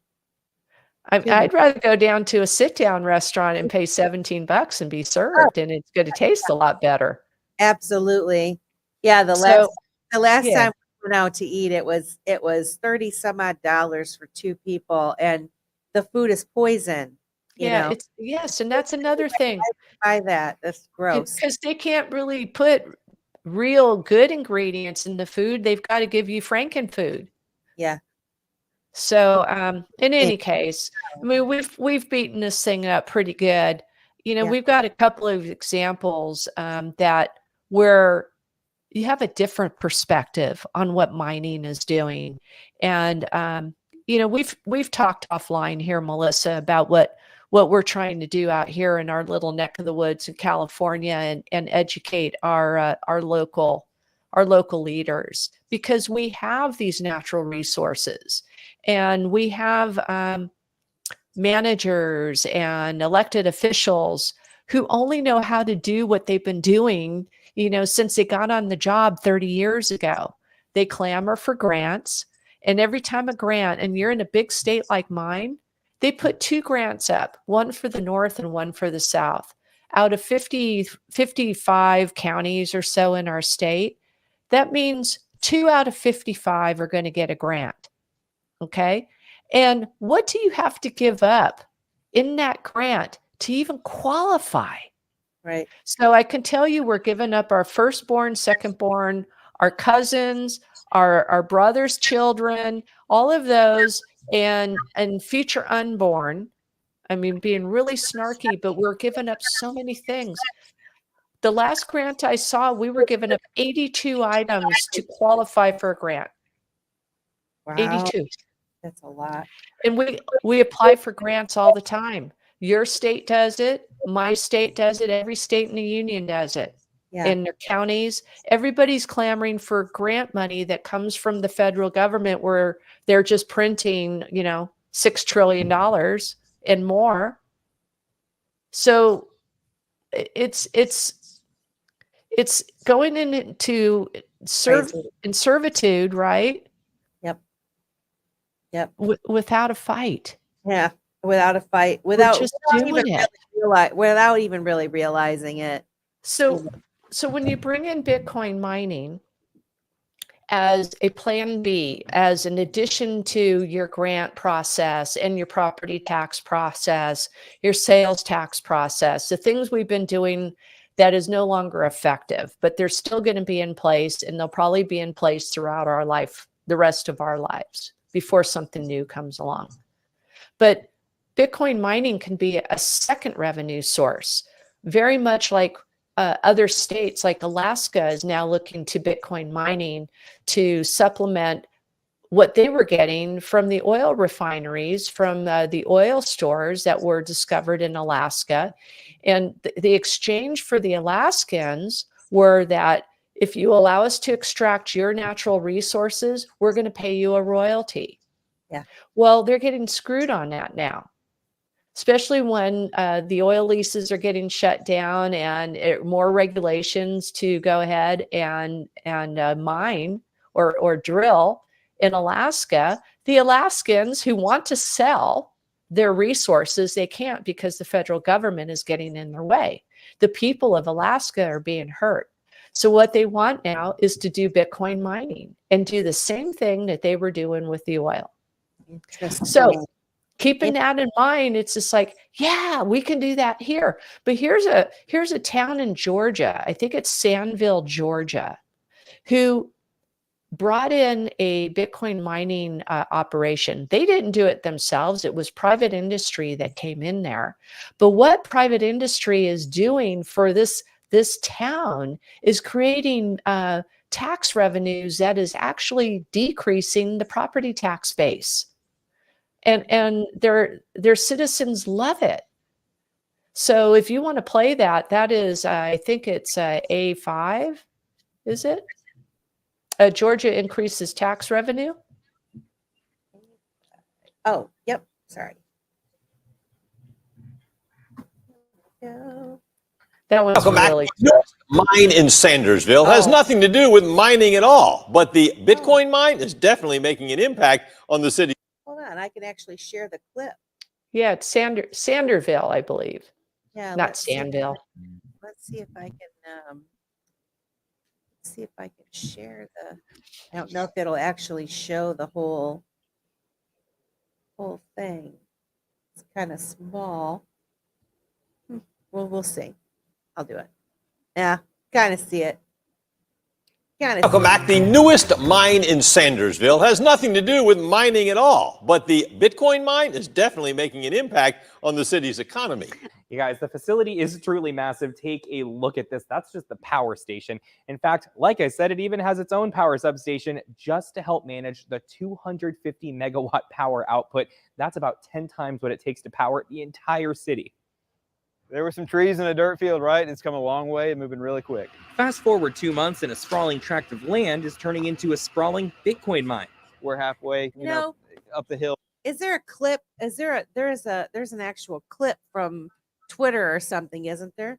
I'd rather go down to a sit-down restaurant and pay $17 and be served, and it's going to taste a lot better. Absolutely. Yeah. The last yeah. time we went out to eat, it was 30 some odd dollars for 2 people, and the food is poison. Yeah, yes, and that's another thing. Buy that. That's gross. Because they can't really put real good ingredients in the food. They've got to give you Frankenfood. Yeah. So, in any case, I mean, we've beaten this thing up pretty good. We've got a couple of examples that where you have a different perspective on what mining is doing, and we've talked offline here, Melissa, about what we're trying to do out here in our little neck of the woods in California, and educate our local leaders, because we have these natural resources, and we have managers and elected officials who only know how to do what they've been doing, since they got on the job 30 years ago. They clamor for grants, and every time a grant, and you're in a big state like mine, they put 2 grants up, one for the North and one for the South. Out of 55 counties or so in our state, that means 2 out of 55 are going to get a grant. Okay. And what do you have to give up in that grant to even qualify? Right. So I can tell you, we're giving up our firstborn, secondborn, our cousins, our brothers' children, all of those, and future unborn. I mean, being really snarky, but we're giving up so many things. The last grant I saw, we were giving up 82 items to qualify for a grant. Wow. 82. That's a lot. And we apply for grants all the time. Your state does it. My state does it. Every state in the union does it. Yeah. In their counties, everybody's clamoring for grant money that comes from the federal government, where they're just printing, $6 trillion and more. So it's going into servitude, right? Yep. Without a fight. Yeah. Without a fight, without even really realizing it. So when you bring in Bitcoin mining as a plan B, as an addition to your grant process and your property tax process, your sales tax process, the things we've been doing that is no longer effective, but they're still going to be in place, and they'll probably be in place throughout our life, the rest of our lives, before something new comes along. But Bitcoin mining can be a second revenue source, very much like other states, like Alaska is now looking to Bitcoin mining to supplement what they were getting from the oil refineries, from the oil stores that were discovered in Alaska. And the exchange for the Alaskans were that if you allow us to extract your natural resources, we're going to pay you a royalty. Yeah. Well, they're getting screwed on that now, especially when the oil leases are getting shut down and more regulations to go ahead and mine or drill in Alaska. The Alaskans who want to sell their resources, they can't because the federal government is getting in their way. The people of Alaska are being hurt. So what they want now is to do Bitcoin mining and do the same thing that they were doing with the oil. Interesting. So keeping that in mind, it's just like, yeah, we can do that here. But here's a town in Georgia, I think it's Sandville, Georgia, who brought in a Bitcoin mining operation. They didn't do it themselves. It was private industry that came in there. But what private industry is doing for this town is creating tax revenues that is actually decreasing the property tax base. And their citizens love it. So if you want to play that, that is, I think it's A5, is it? Georgia increases tax revenue. Oh, yep. Sorry. No. That was Welcome back. really Mine in Sandersville has nothing to do with mining at all, but the Bitcoin mine is definitely making an impact on the city. Hold on, I can actually share the clip. Yeah, it's Sanderville, I believe. Yeah, Not let's see. Sandville. Let's see if I can share the. I don't know if it'll actually show the whole thing. It's kind of small. Well, we'll see. I'll do it. Yeah, kind of see it. Welcome back. The newest mine in Sandersville has nothing to do with mining at all, but the Bitcoin mine is definitely making an impact on the city's economy. You guys, the facility is truly massive. Take a look at this. That's just the power station. In fact, like I said, it even has its own power substation just to help manage the 250 megawatt power output. That's about 10 times what it takes to power the entire city. There were some trees in a dirt field, right? It's come a long way and moving really quick. Fast forward 2 months and a sprawling tract of land is turning into a sprawling Bitcoin mine. We're halfway, you know, up the hill. Is there a clip? There's an actual clip from Twitter or something, isn't there?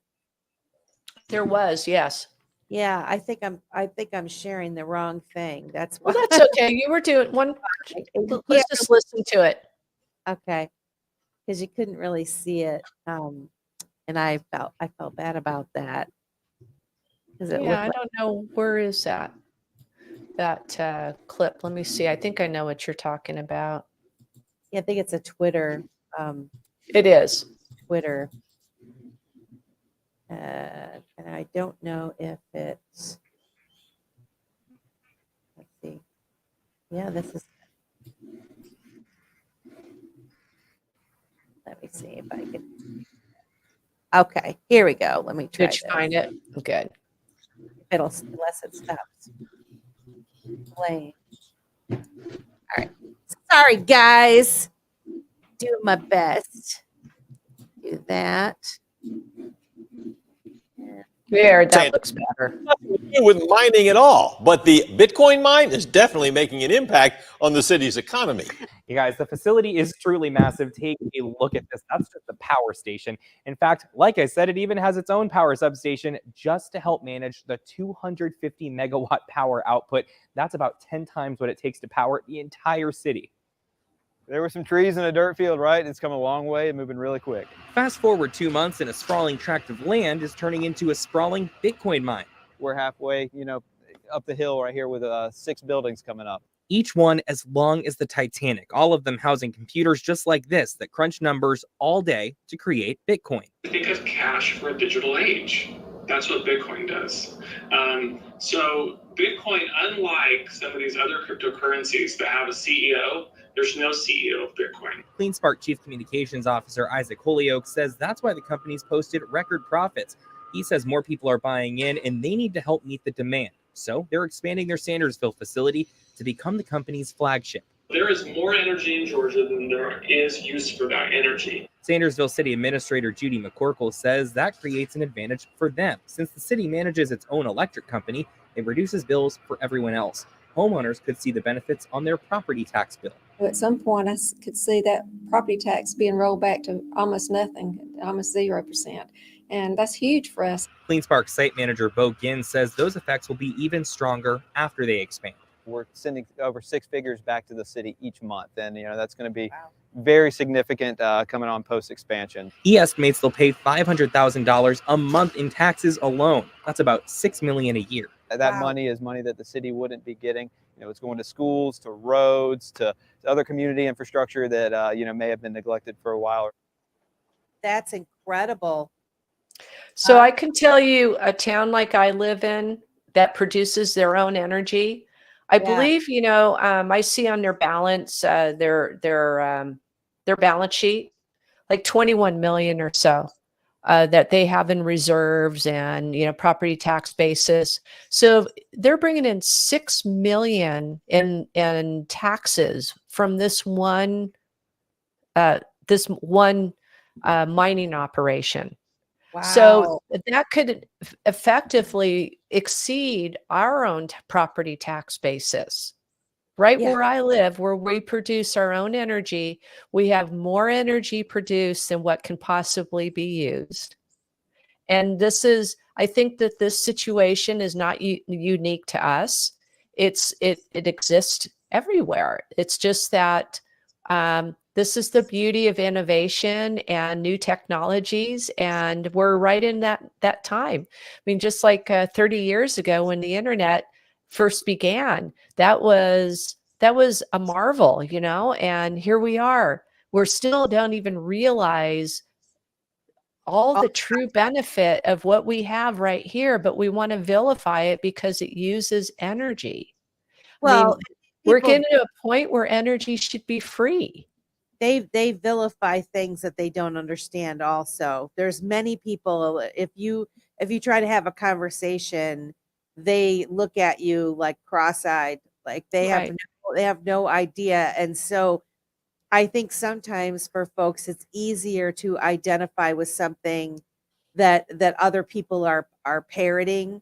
There was, yes. Yeah, I think I'm sharing the wrong thing. That's why. Well, that's okay. You were doing one. Let's just listen to it. Okay, because you couldn't really see it, and I felt bad about that. Yeah, I don't know, where is that clip? Let me see. I think I know what you're talking about. Yeah, I think it's a Twitter. It is. Twitter. And I don't know if it's, let's see. Yeah, this is, let me see if I can. Okay, here we go. Let me try. Did you find it? Good. Unless it stops playing. All right. Sorry, guys. Doing my best. Do that. There, that looks better. Nothing to do with mining at all, but the Bitcoin mine is definitely making an impact on the city's economy. You guys, the facility is truly massive. Take a look at this. That's just the power station. In fact, like I said, it even has its own power substation just to help manage the 250 megawatt power output. That's about 10 times what it takes to power the entire city. There were some trees in a dirt field, right? It's come a long way and moving really quick. Fast forward 2 months and a sprawling tract of land is turning into a sprawling Bitcoin mine. We're halfway, you know, up the hill right here with 6 buildings coming up. Each one as long as the Titanic, all of them housing computers just like this that crunch numbers all day to create Bitcoin. Think of cash for a digital age. That's what Bitcoin does. So Bitcoin, unlike some of these other cryptocurrencies that have a CEO, there's no CEO of Bitcoin. CleanSpark Chief Communications Officer Isaac Holyoke says that's why the company's posted record profits. He says more people are buying in and they need to help meet the demand. So they're expanding their Sandersville facility to become the company's flagship. There is more energy in Georgia than there is use for that energy. Sandersville City Administrator Judy McCorkle says that creates an advantage for them. Since the city manages its own electric company, It reduces bills for everyone else. Homeowners could see the benefits on their property tax bill. At some point, could see that property tax being rolled back to almost nothing, almost 0%. And that's huge for us. CleanSpark site manager Bo Ginn says those effects will be even stronger after they expand. We're sending over 6 figures back to the city each month, and that's going to be very significant coming on post expansion. He estimates they'll pay $500,000 a month in taxes alone. That's about $6 million a year. That money is money that the city wouldn't be getting. It's going to schools, to roads, to other community infrastructure that may have been neglected for a while. That's incredible. So I can tell you, a town like I live in that produces their own energy, I believe, I see on their balance, their balance sheet, like 21 million or so that they have in reserves and, property tax basis. So they're bringing in 6 million in taxes from this one mining operation. Wow. So that could effectively exceed our own property tax basis. Right where I live, where we produce our own energy, we have more energy produced than what can possibly be used. And I think that this situation is not unique to us. It exists everywhere. It's just that this is the beauty of innovation and new technologies, and we're right in that time. I mean, just like 30 years ago when the internet first began, that was a marvel, and here we are. We're still don't even realize all the true benefit of what we have right here, but we want to vilify it because it uses energy. Well, we're getting to a point where energy should be free. They vilify things that they don't understand. Also, there's many people, if you try to have a conversation, they look at you like cross-eyed, like they have no idea. And so I think sometimes for folks it's easier to identify with something that other people are parroting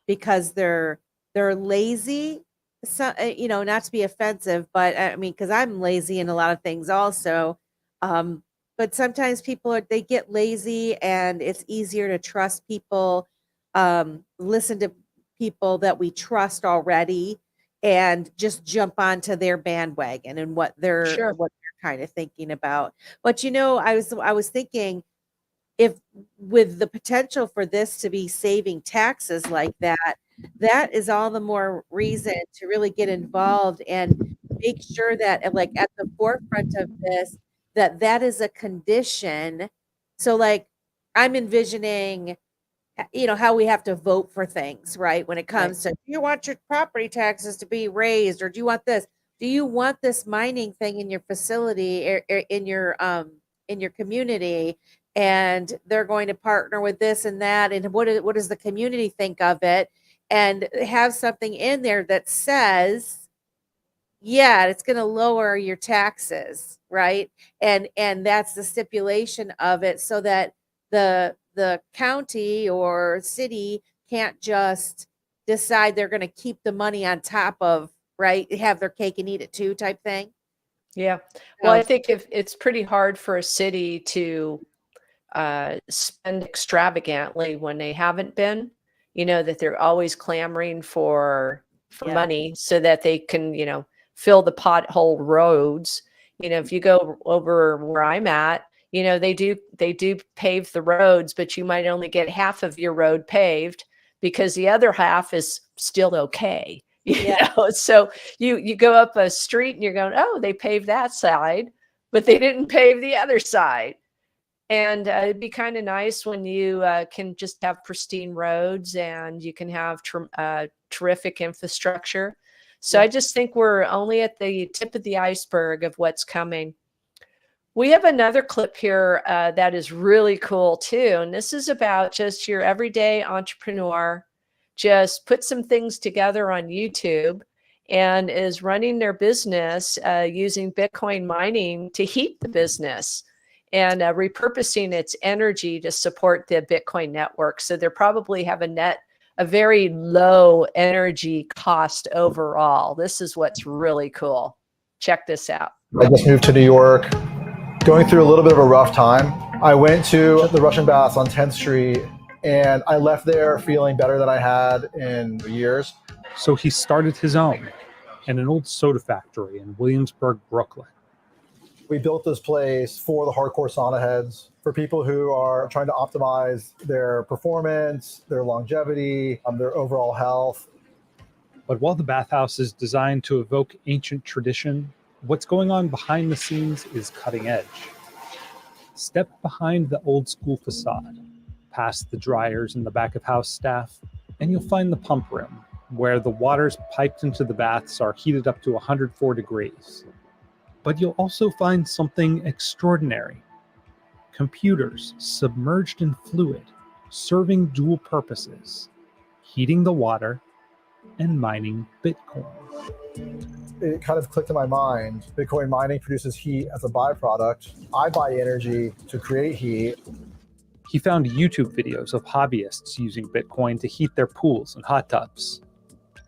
because they're lazy. So, not to be offensive, but I mean, because I'm lazy in a lot of things also. But sometimes people they get lazy, and it's easier to trust people, listen to people that we trust already, and just jump onto their bandwagon and what they're kind of thinking about. But I was thinking, if with the potential for this to be saving taxes like that is all the more reason to really get involved and make sure that, like, at the forefront of this, that is a condition. So, like, I'm envisioning, how we have to vote for things, right? When it comes to, do you want your property taxes to be raised, or do you want this? Do you want this mining thing in your facility or in your community? And they're going to partner with this and that. And what does the community think of it? And have something in there that says, it's going to lower your taxes, right? And that's the stipulation of it, so that the county or city can't just decide they're going to keep the money on top of, right, have their cake and eat it too type thing. Yeah. Well, I think if it's pretty hard for a city to spend extravagantly when they haven't been, that they're always clamoring for money so that they can, fill the pothole roads. If you go over where I'm at, they do pave the roads, but you might only get half of your road paved because the other half is still okay. So you go up a street and you're going, oh, they paved that side, but they didn't pave the other side. And it'd be kind of nice when you can just have pristine roads and you can have terrific infrastructure. So I just think we're only at the tip of the iceberg of what's coming. We have another clip here that is really cool too. And this is about just your everyday entrepreneur, just put some things together on YouTube and is running their business using Bitcoin mining to heat the business and repurposing its energy to support the Bitcoin network. So they probably have a net a very low energy cost overall. This is what's really cool. Check this out. I just moved to New York, going through a little bit of a rough time. I went to the Russian baths on 10th Street, and I left there feeling better than I had in years. So he started his own in an old soda factory in Williamsburg, Brooklyn. We built this place for the hardcore sauna heads, for people who are trying to optimize their performance, their longevity, their overall health. But while the bathhouse is designed to evoke ancient tradition, what's going on behind the scenes is cutting edge. Step behind the old school facade, past the dryers and the back of house staff, and you'll find the pump room, where the waters piped into the baths are heated up to 104 degrees. But you'll also find something extraordinary. Computers submerged in fluid, serving dual purposes, heating the water and mining Bitcoin. It kind of clicked in my mind. Bitcoin mining produces heat as a byproduct. I buy energy to create heat. He found YouTube videos of hobbyists using Bitcoin to heat their pools and hot tubs.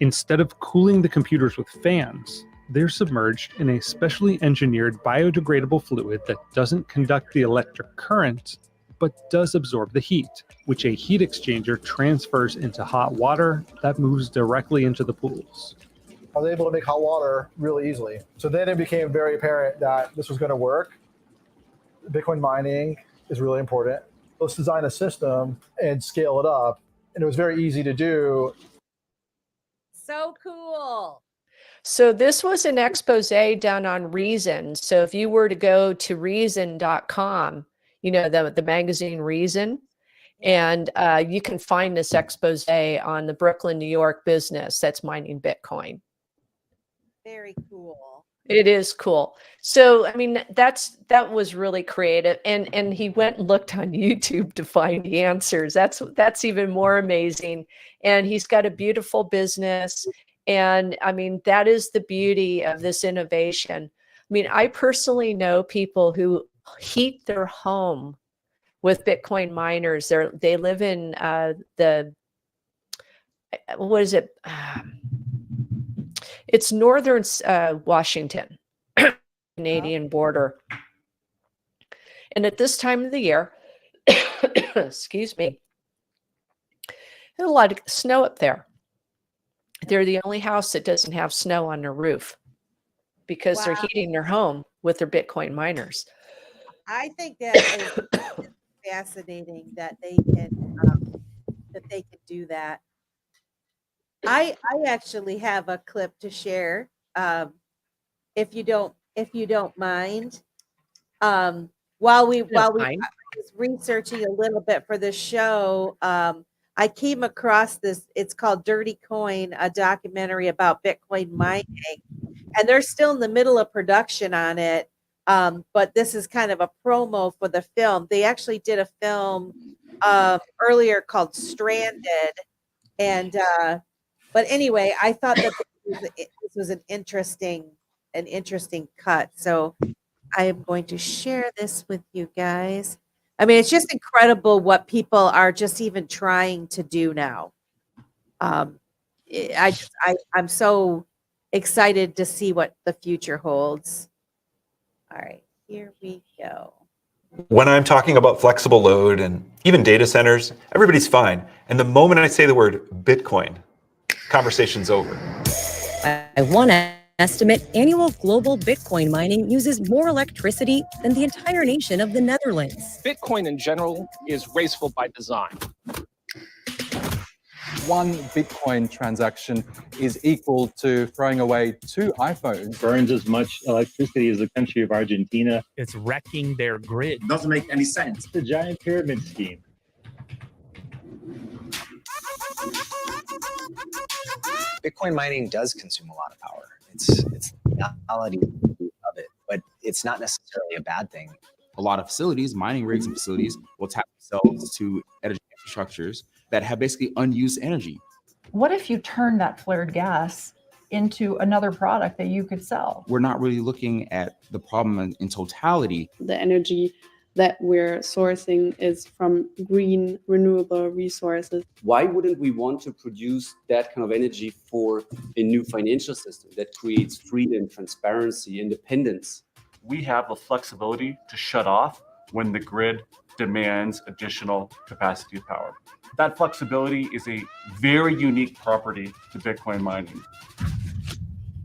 Instead of cooling the computers with fans, they're submerged in a specially engineered biodegradable fluid that doesn't conduct the electric current, but does absorb the heat, which a heat exchanger transfers into hot water that moves directly into the pools. I was able to make hot water really easily. So then it became very apparent that this was going to work. Bitcoin mining is really important. Let's design a system and scale it up. And it was very easy to do. So cool. So this was an expose done on Reason. So if you were to go to reason.com, you know, the magazine Reason, and you can find this expose on the Brooklyn, New York business that's mining Bitcoin. Very cool. It is cool. So, I mean, that was really creative. And he went and looked on YouTube to find the answers. That's even more amazing. And he's got a beautiful business. And I mean, that is the beauty of this innovation. I mean, I personally know people who heat their home with Bitcoin miners. They live in what is it? It's northern Washington, Canadian border. And at this time of the year, excuse me, there's a lot of snow up there. They're the only house that doesn't have snow on their roof because they're heating their home with their Bitcoin miners. I think that is fascinating that they can do that. I actually have a clip to share, if you don't mind. While I was researching a little bit for the show, I came across this. It's called Dirty Coin, a documentary about Bitcoin mining, and they're still in the middle of production on it. But this is kind of a promo for the film. They actually did a film earlier called Stranded, and but anyway, I thought that this was an interesting cut. So I am going to share this with you guys. I mean, it's just incredible what people are just even trying to do now. I'm so excited to see what the future holds. All right, here we go. When I'm talking about flexible load and even data centers, everybody's fine. And the moment I say the word Bitcoin, conversation's over. By one estimate, annual global Bitcoin mining uses more electricity than the entire nation of the Netherlands. Bitcoin in general is wasteful by design. One Bitcoin transaction is equal to throwing away 2 iPhones. Burns as much electricity as the country of Argentina. It's wrecking their grid. Doesn't make any sense. It's a giant pyramid scheme. Bitcoin mining does consume a lot of power. It's the reality of it, but it's not necessarily a bad thing. A lot of facilities, mining rigs and facilities, will tap themselves to energy infrastructures that have basically unused energy. What if you turn that flared gas into another product that you could sell? We're not really looking at the problem in totality. The energy that we're sourcing is from green renewable resources. Why wouldn't we want to produce that kind of energy for a new financial system that creates freedom, transparency, independence? We have the flexibility to shut off when the grid demands additional capacity of power. That flexibility is a very unique property to Bitcoin mining.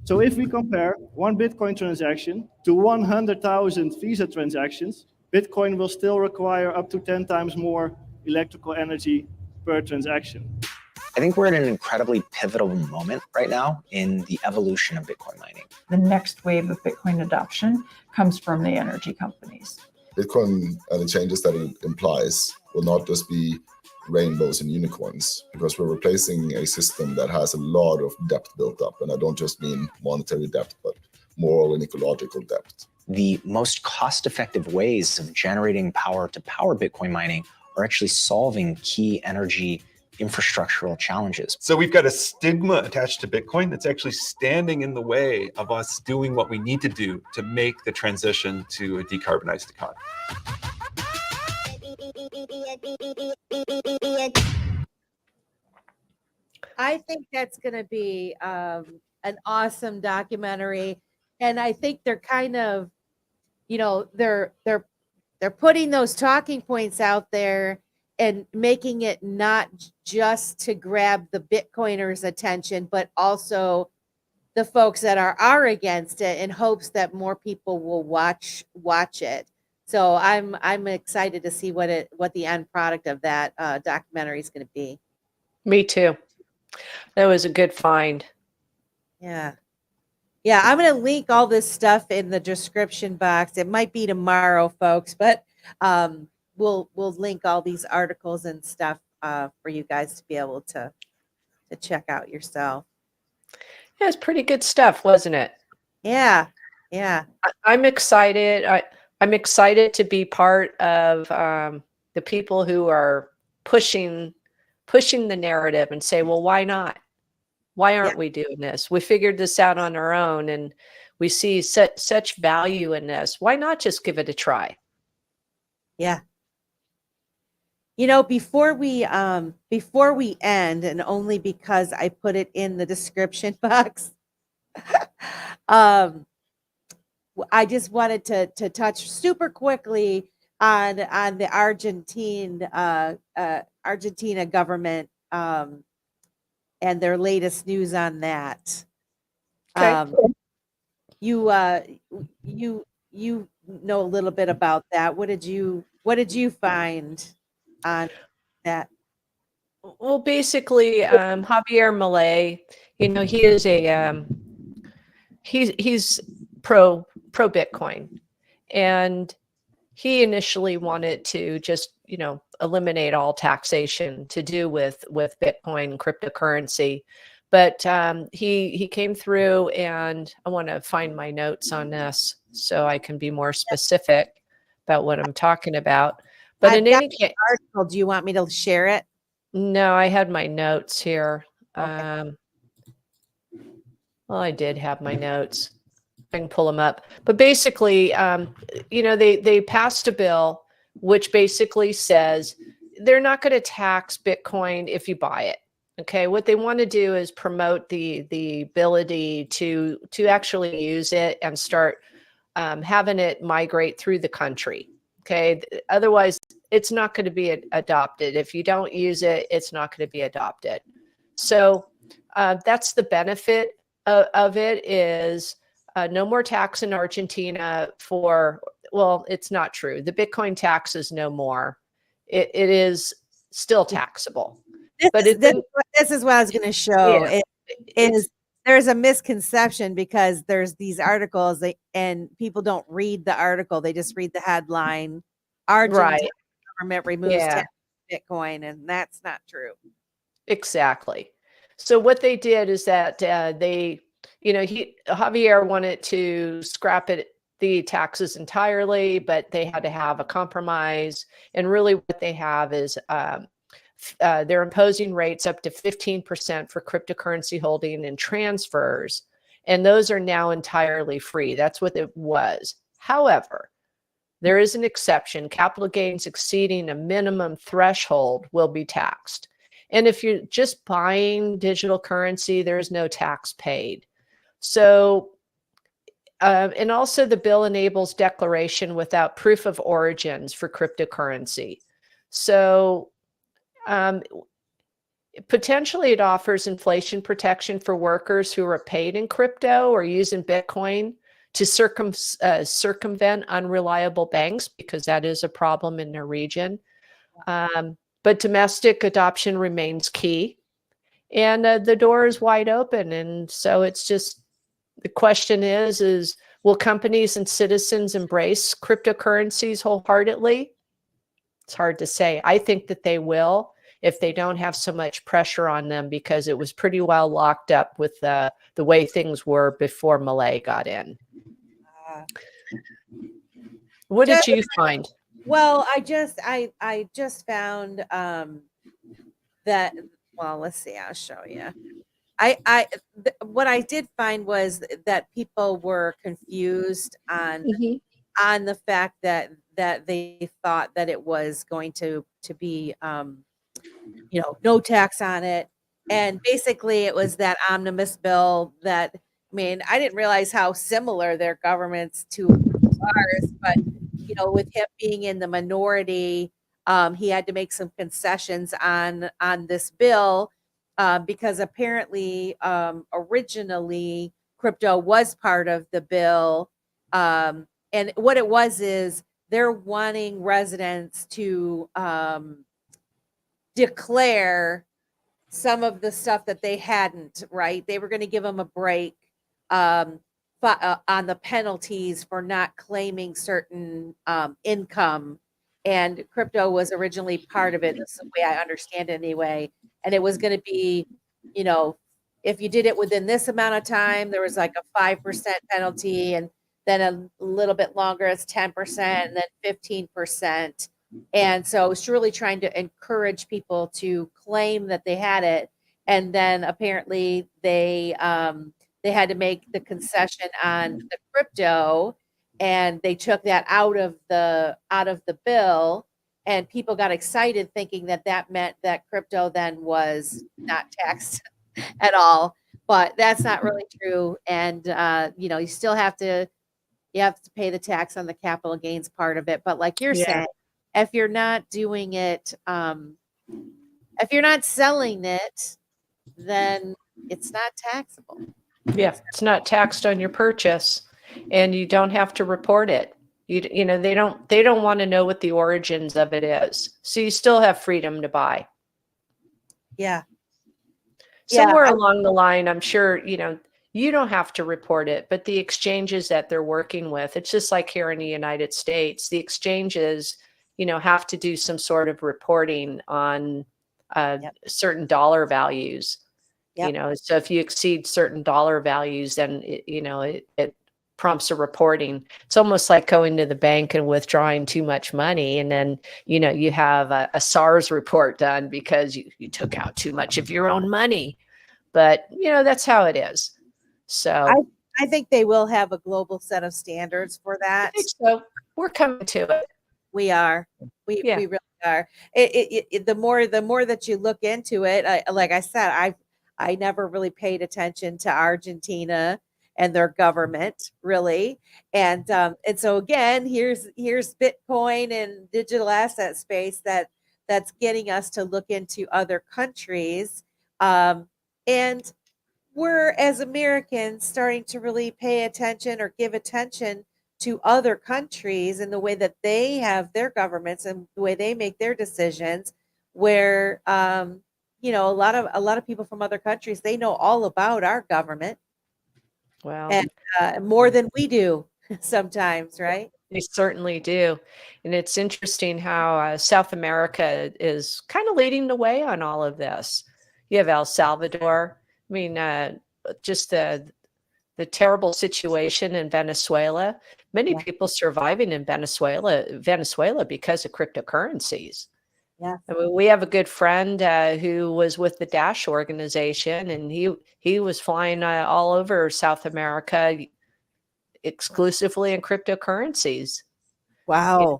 So if we compare one Bitcoin transaction to 100,000 Visa transactions, Bitcoin will still require up to 10 times more electrical energy per transaction. I think we're at an incredibly pivotal moment right now in the evolution of Bitcoin mining. The next wave of Bitcoin adoption comes from the energy companies. Bitcoin and the changes that it implies will not just be rainbows and unicorns, because we're replacing a system that has a lot of debt built up. And I don't just mean monetary debt, but moral and ecological debt. The most cost-effective ways of generating power to power Bitcoin mining are actually solving key energy infrastructural challenges. So we've got a stigma attached to Bitcoin that's actually standing in the way of us doing what we need to do to make the transition to a decarbonized economy. I think that's going to be an awesome documentary, and I think they're kind of, you know, they're putting those talking points out there and making it not just to grab the Bitcoiners' attention, but also the folks that are against it, in hopes that more people will watch it. So I'm excited to see what the end product of that documentary is going to be. Me too. That was a good find. Yeah. Yeah, I'm going to link all this stuff in the description box. It might be tomorrow, folks, but we'll link all these articles and stuff for you guys to be able to check out yourself. Yeah, it's pretty good stuff, wasn't it? Yeah. Yeah. I'm excited. I'm excited to be part of the people who are pushing the narrative and say, well, why not? Why aren't we doing this? We figured this out on our own, and we see such value in this. Why not just give it a try? Yeah. You know, before we end, and only because I put it in the description box, I just wanted to touch super quickly on the Argentina government and their latest news on that. Okay. You know a little bit about that. What did you find on that? Well, basically, Javier Milei, you know, he is a he's pro Bitcoin, and he initially wanted to just, you know, eliminate all taxation to do with Bitcoin cryptocurrency, but he came through, and I want to find my notes on this so I can be more specific about what I'm talking about. But in any case, article, do you want me to share it? No, I had my notes here. Okay. Well, I did have my notes. I can pull them up. But basically, you know, they passed a bill which basically says they're not going to tax Bitcoin if you buy it. Okay, what they want to do is promote the ability to actually use it and start having it migrate through the country. Okay, otherwise it's not going to be adopted. If you don't use it, it's not going to be adopted. So that's the benefit of it, is no more tax in Argentina for, well, it's not true. The Bitcoin tax is no more. It is still taxable. This is what I was going to show. Yeah. There's a misconception because there's these articles and people don't read the article. They just read the headline. Argentina government removes tax on Bitcoin, and that's not true. Exactly. So what they did is that they, you know, Javier wanted to scrap the taxes entirely, but they had to have a compromise. And really what they have is they're imposing rates up to 15% for cryptocurrency holding and transfers. And those are now entirely free. That's what it was. However, There is an exception. Capital gains exceeding a minimum threshold will be taxed. And if you're just buying digital currency, there's no tax paid. So, and also the bill enables declaration without proof of origins for cryptocurrency. So potentially it offers inflation protection for workers who are paid in crypto or using Bitcoin to circumvent unreliable banks, because that is a problem in their region. But domestic adoption remains key. And the door is wide open. And so it's just, the question is will companies and citizens embrace cryptocurrencies wholeheartedly? It's hard to say. I think that they will, if they don't have so much pressure on them, because it was pretty well locked up with the way things were before Malay got in. What did you find? Well, I just found that, well, let's see, I'll show you. What I did find was that people were confused on the fact that they thought that it was going to be no tax on it. And basically it was that omnibus bill that, I mean, I didn't realize how similar their governments to ours, but with him being in the minority, he had to make some concessions on this bill, because apparently originally crypto was part of the bill. And what it was is they're wanting residents to declare some of the stuff that they hadn't, right? They were going to give them a break on the penalties for not claiming certain income. And crypto was originally part of it. That's the way I understand it anyway. And it was going to be, if you did it within this amount of time, there was like a 5% penalty, and then a little bit longer, it's 10%, and then 15%. And so it's really trying to encourage people to claim that they had it. And then apparently they had to make the concession on the crypto, and they took that out of the bill, and people got excited thinking that meant that crypto then was not taxed at all. But that's not really true. And you still have to pay the tax on the capital gains part of it. But like you're saying, if you're not doing it, if you're not selling it, then it's not taxable. Yeah, it's not taxed on your purchase, and you don't have to report it. They don't want to know what the origins of it is. So you still have freedom to buy. Yeah. Somewhere along the line, I'm sure, you don't have to report it, but the exchanges that they're working with, it's just like here in the United States, the exchanges, have to do some sort of reporting on certain dollar values. So if you exceed certain dollar values, then it prompts a reporting. It's almost like going to the bank and withdrawing too much money, and then you have a SARS report done because you took out too much of your own money. But that's how it is. So I think they will have a global set of standards for that. I think so. We're coming to it. We are. We really are. The more that you look into it, like I said, I never really paid attention to Argentina and their government, really. And so again, here's Bitcoin and digital asset space that's getting us to look into other countries. And we're, as Americans, starting to really pay attention or give attention to other countries and the way that they have their governments and the way they make their decisions, where a lot of people from other countries, they know all about our government. Well, and more than we do sometimes, right? They certainly do. And it's interesting how South America is kind of leading the way on all of this. You have El Salvador. I mean, just the terrible situation in Venezuela. Many people surviving in Venezuela because of cryptocurrencies. Yeah. I mean, we have a good friend who was with the Dash organization, and he was flying all over South America exclusively in cryptocurrencies. Wow.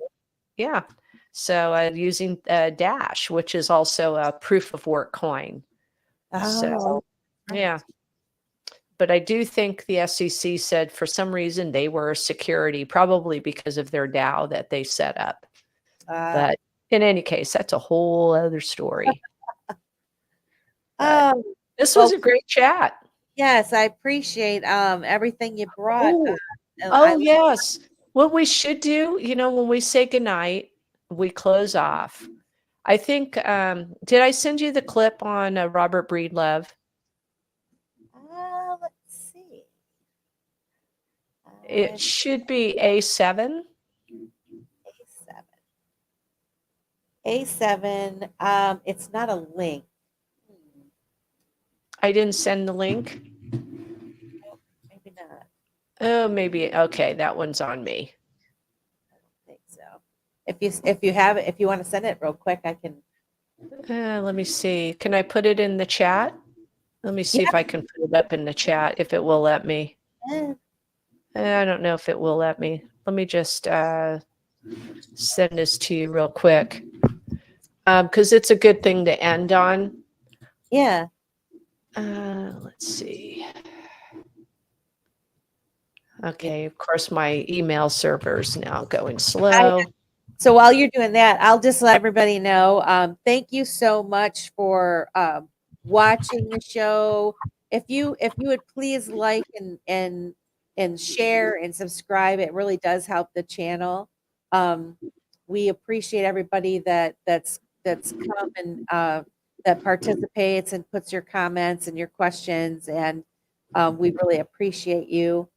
Yeah. So using Dash, which is also a proof of work coin. So, yeah. But I do think the SEC said for some reason they were security, probably because of their DAO that they set up. But in any case, that's a whole other story. This was a great chat. Yes, I appreciate everything you brought. Oh, yes. What we should do, when we say goodnight, we close off. I think, did I send you the clip on Robert Breedlove? Let's see. It should be A7. A7. It's not a link. I didn't send the link. Maybe not. Oh, maybe. Okay, that one's on me. I don't think so. If you have it, if you want to send it real quick, I can. Let me see. Can I put it in the chat? Let me see if I can put it up in the chat, if it will let me. I don't know if it will let me. Let me just send this to you real quick. Because it's a good thing to end on. Yeah. Let's see. Okay, of course, my email server's now going slow. So while you're doing that, I'll just let everybody know. Thank you so much for watching the show. If you would please like and share and subscribe, it really does help the channel. We appreciate everybody that's come and that participates and puts your comments and your questions, and we really appreciate you.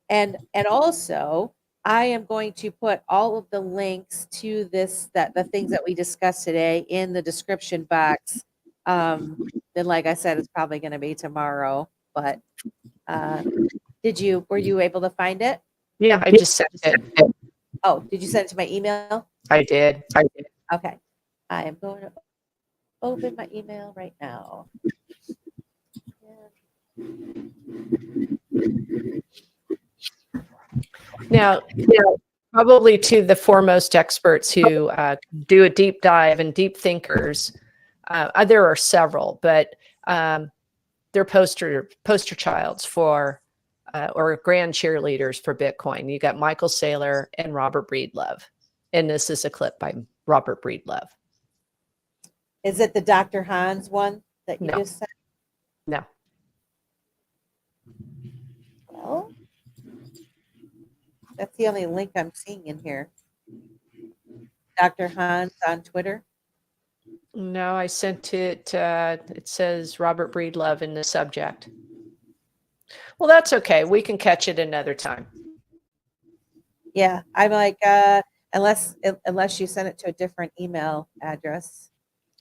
And also, I am going to put all of the links to the things that we discussed today in the description box. Then, like I said, it's probably going to be tomorrow. But were you able to find it? Yeah, I just sent it. Oh, did you send it to my email? I did. Okay. I am going to open my email right now. Now, probably to the foremost experts who do a deep dive and deep thinkers, there are several, but they're poster childs for or grand cheerleaders for Bitcoin. You got Michael Saylor and Robert Breedlove, and this is a clip by Robert Breedlove. Is it the Dr. Hans one that you No. just sent? No. Well, that's the only link I'm seeing in here. Dr. Hans on Twitter. No, I sent it. It says Robert Breedlove in the subject. Well, that's okay. We can catch it another time. Yeah, I'm like, unless you send it to a different email address.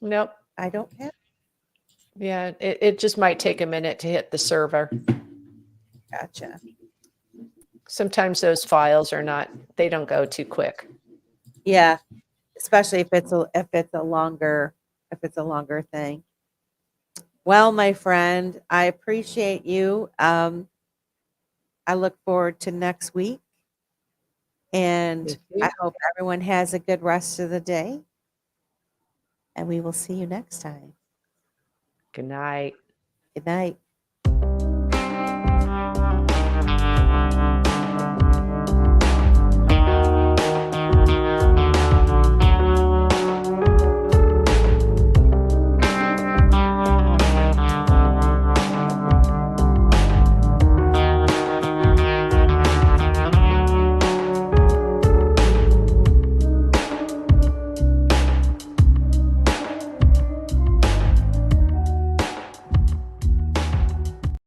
Nope. I don't have. Yeah, it just might take a minute to hit the server. Gotcha. Sometimes those files they don't go too quick. Yeah, especially if it's a longer thing. Well, my friend, I appreciate you. I look forward to next week, and I hope everyone has a good rest of the day. And we will see you next time. Good night. Good night.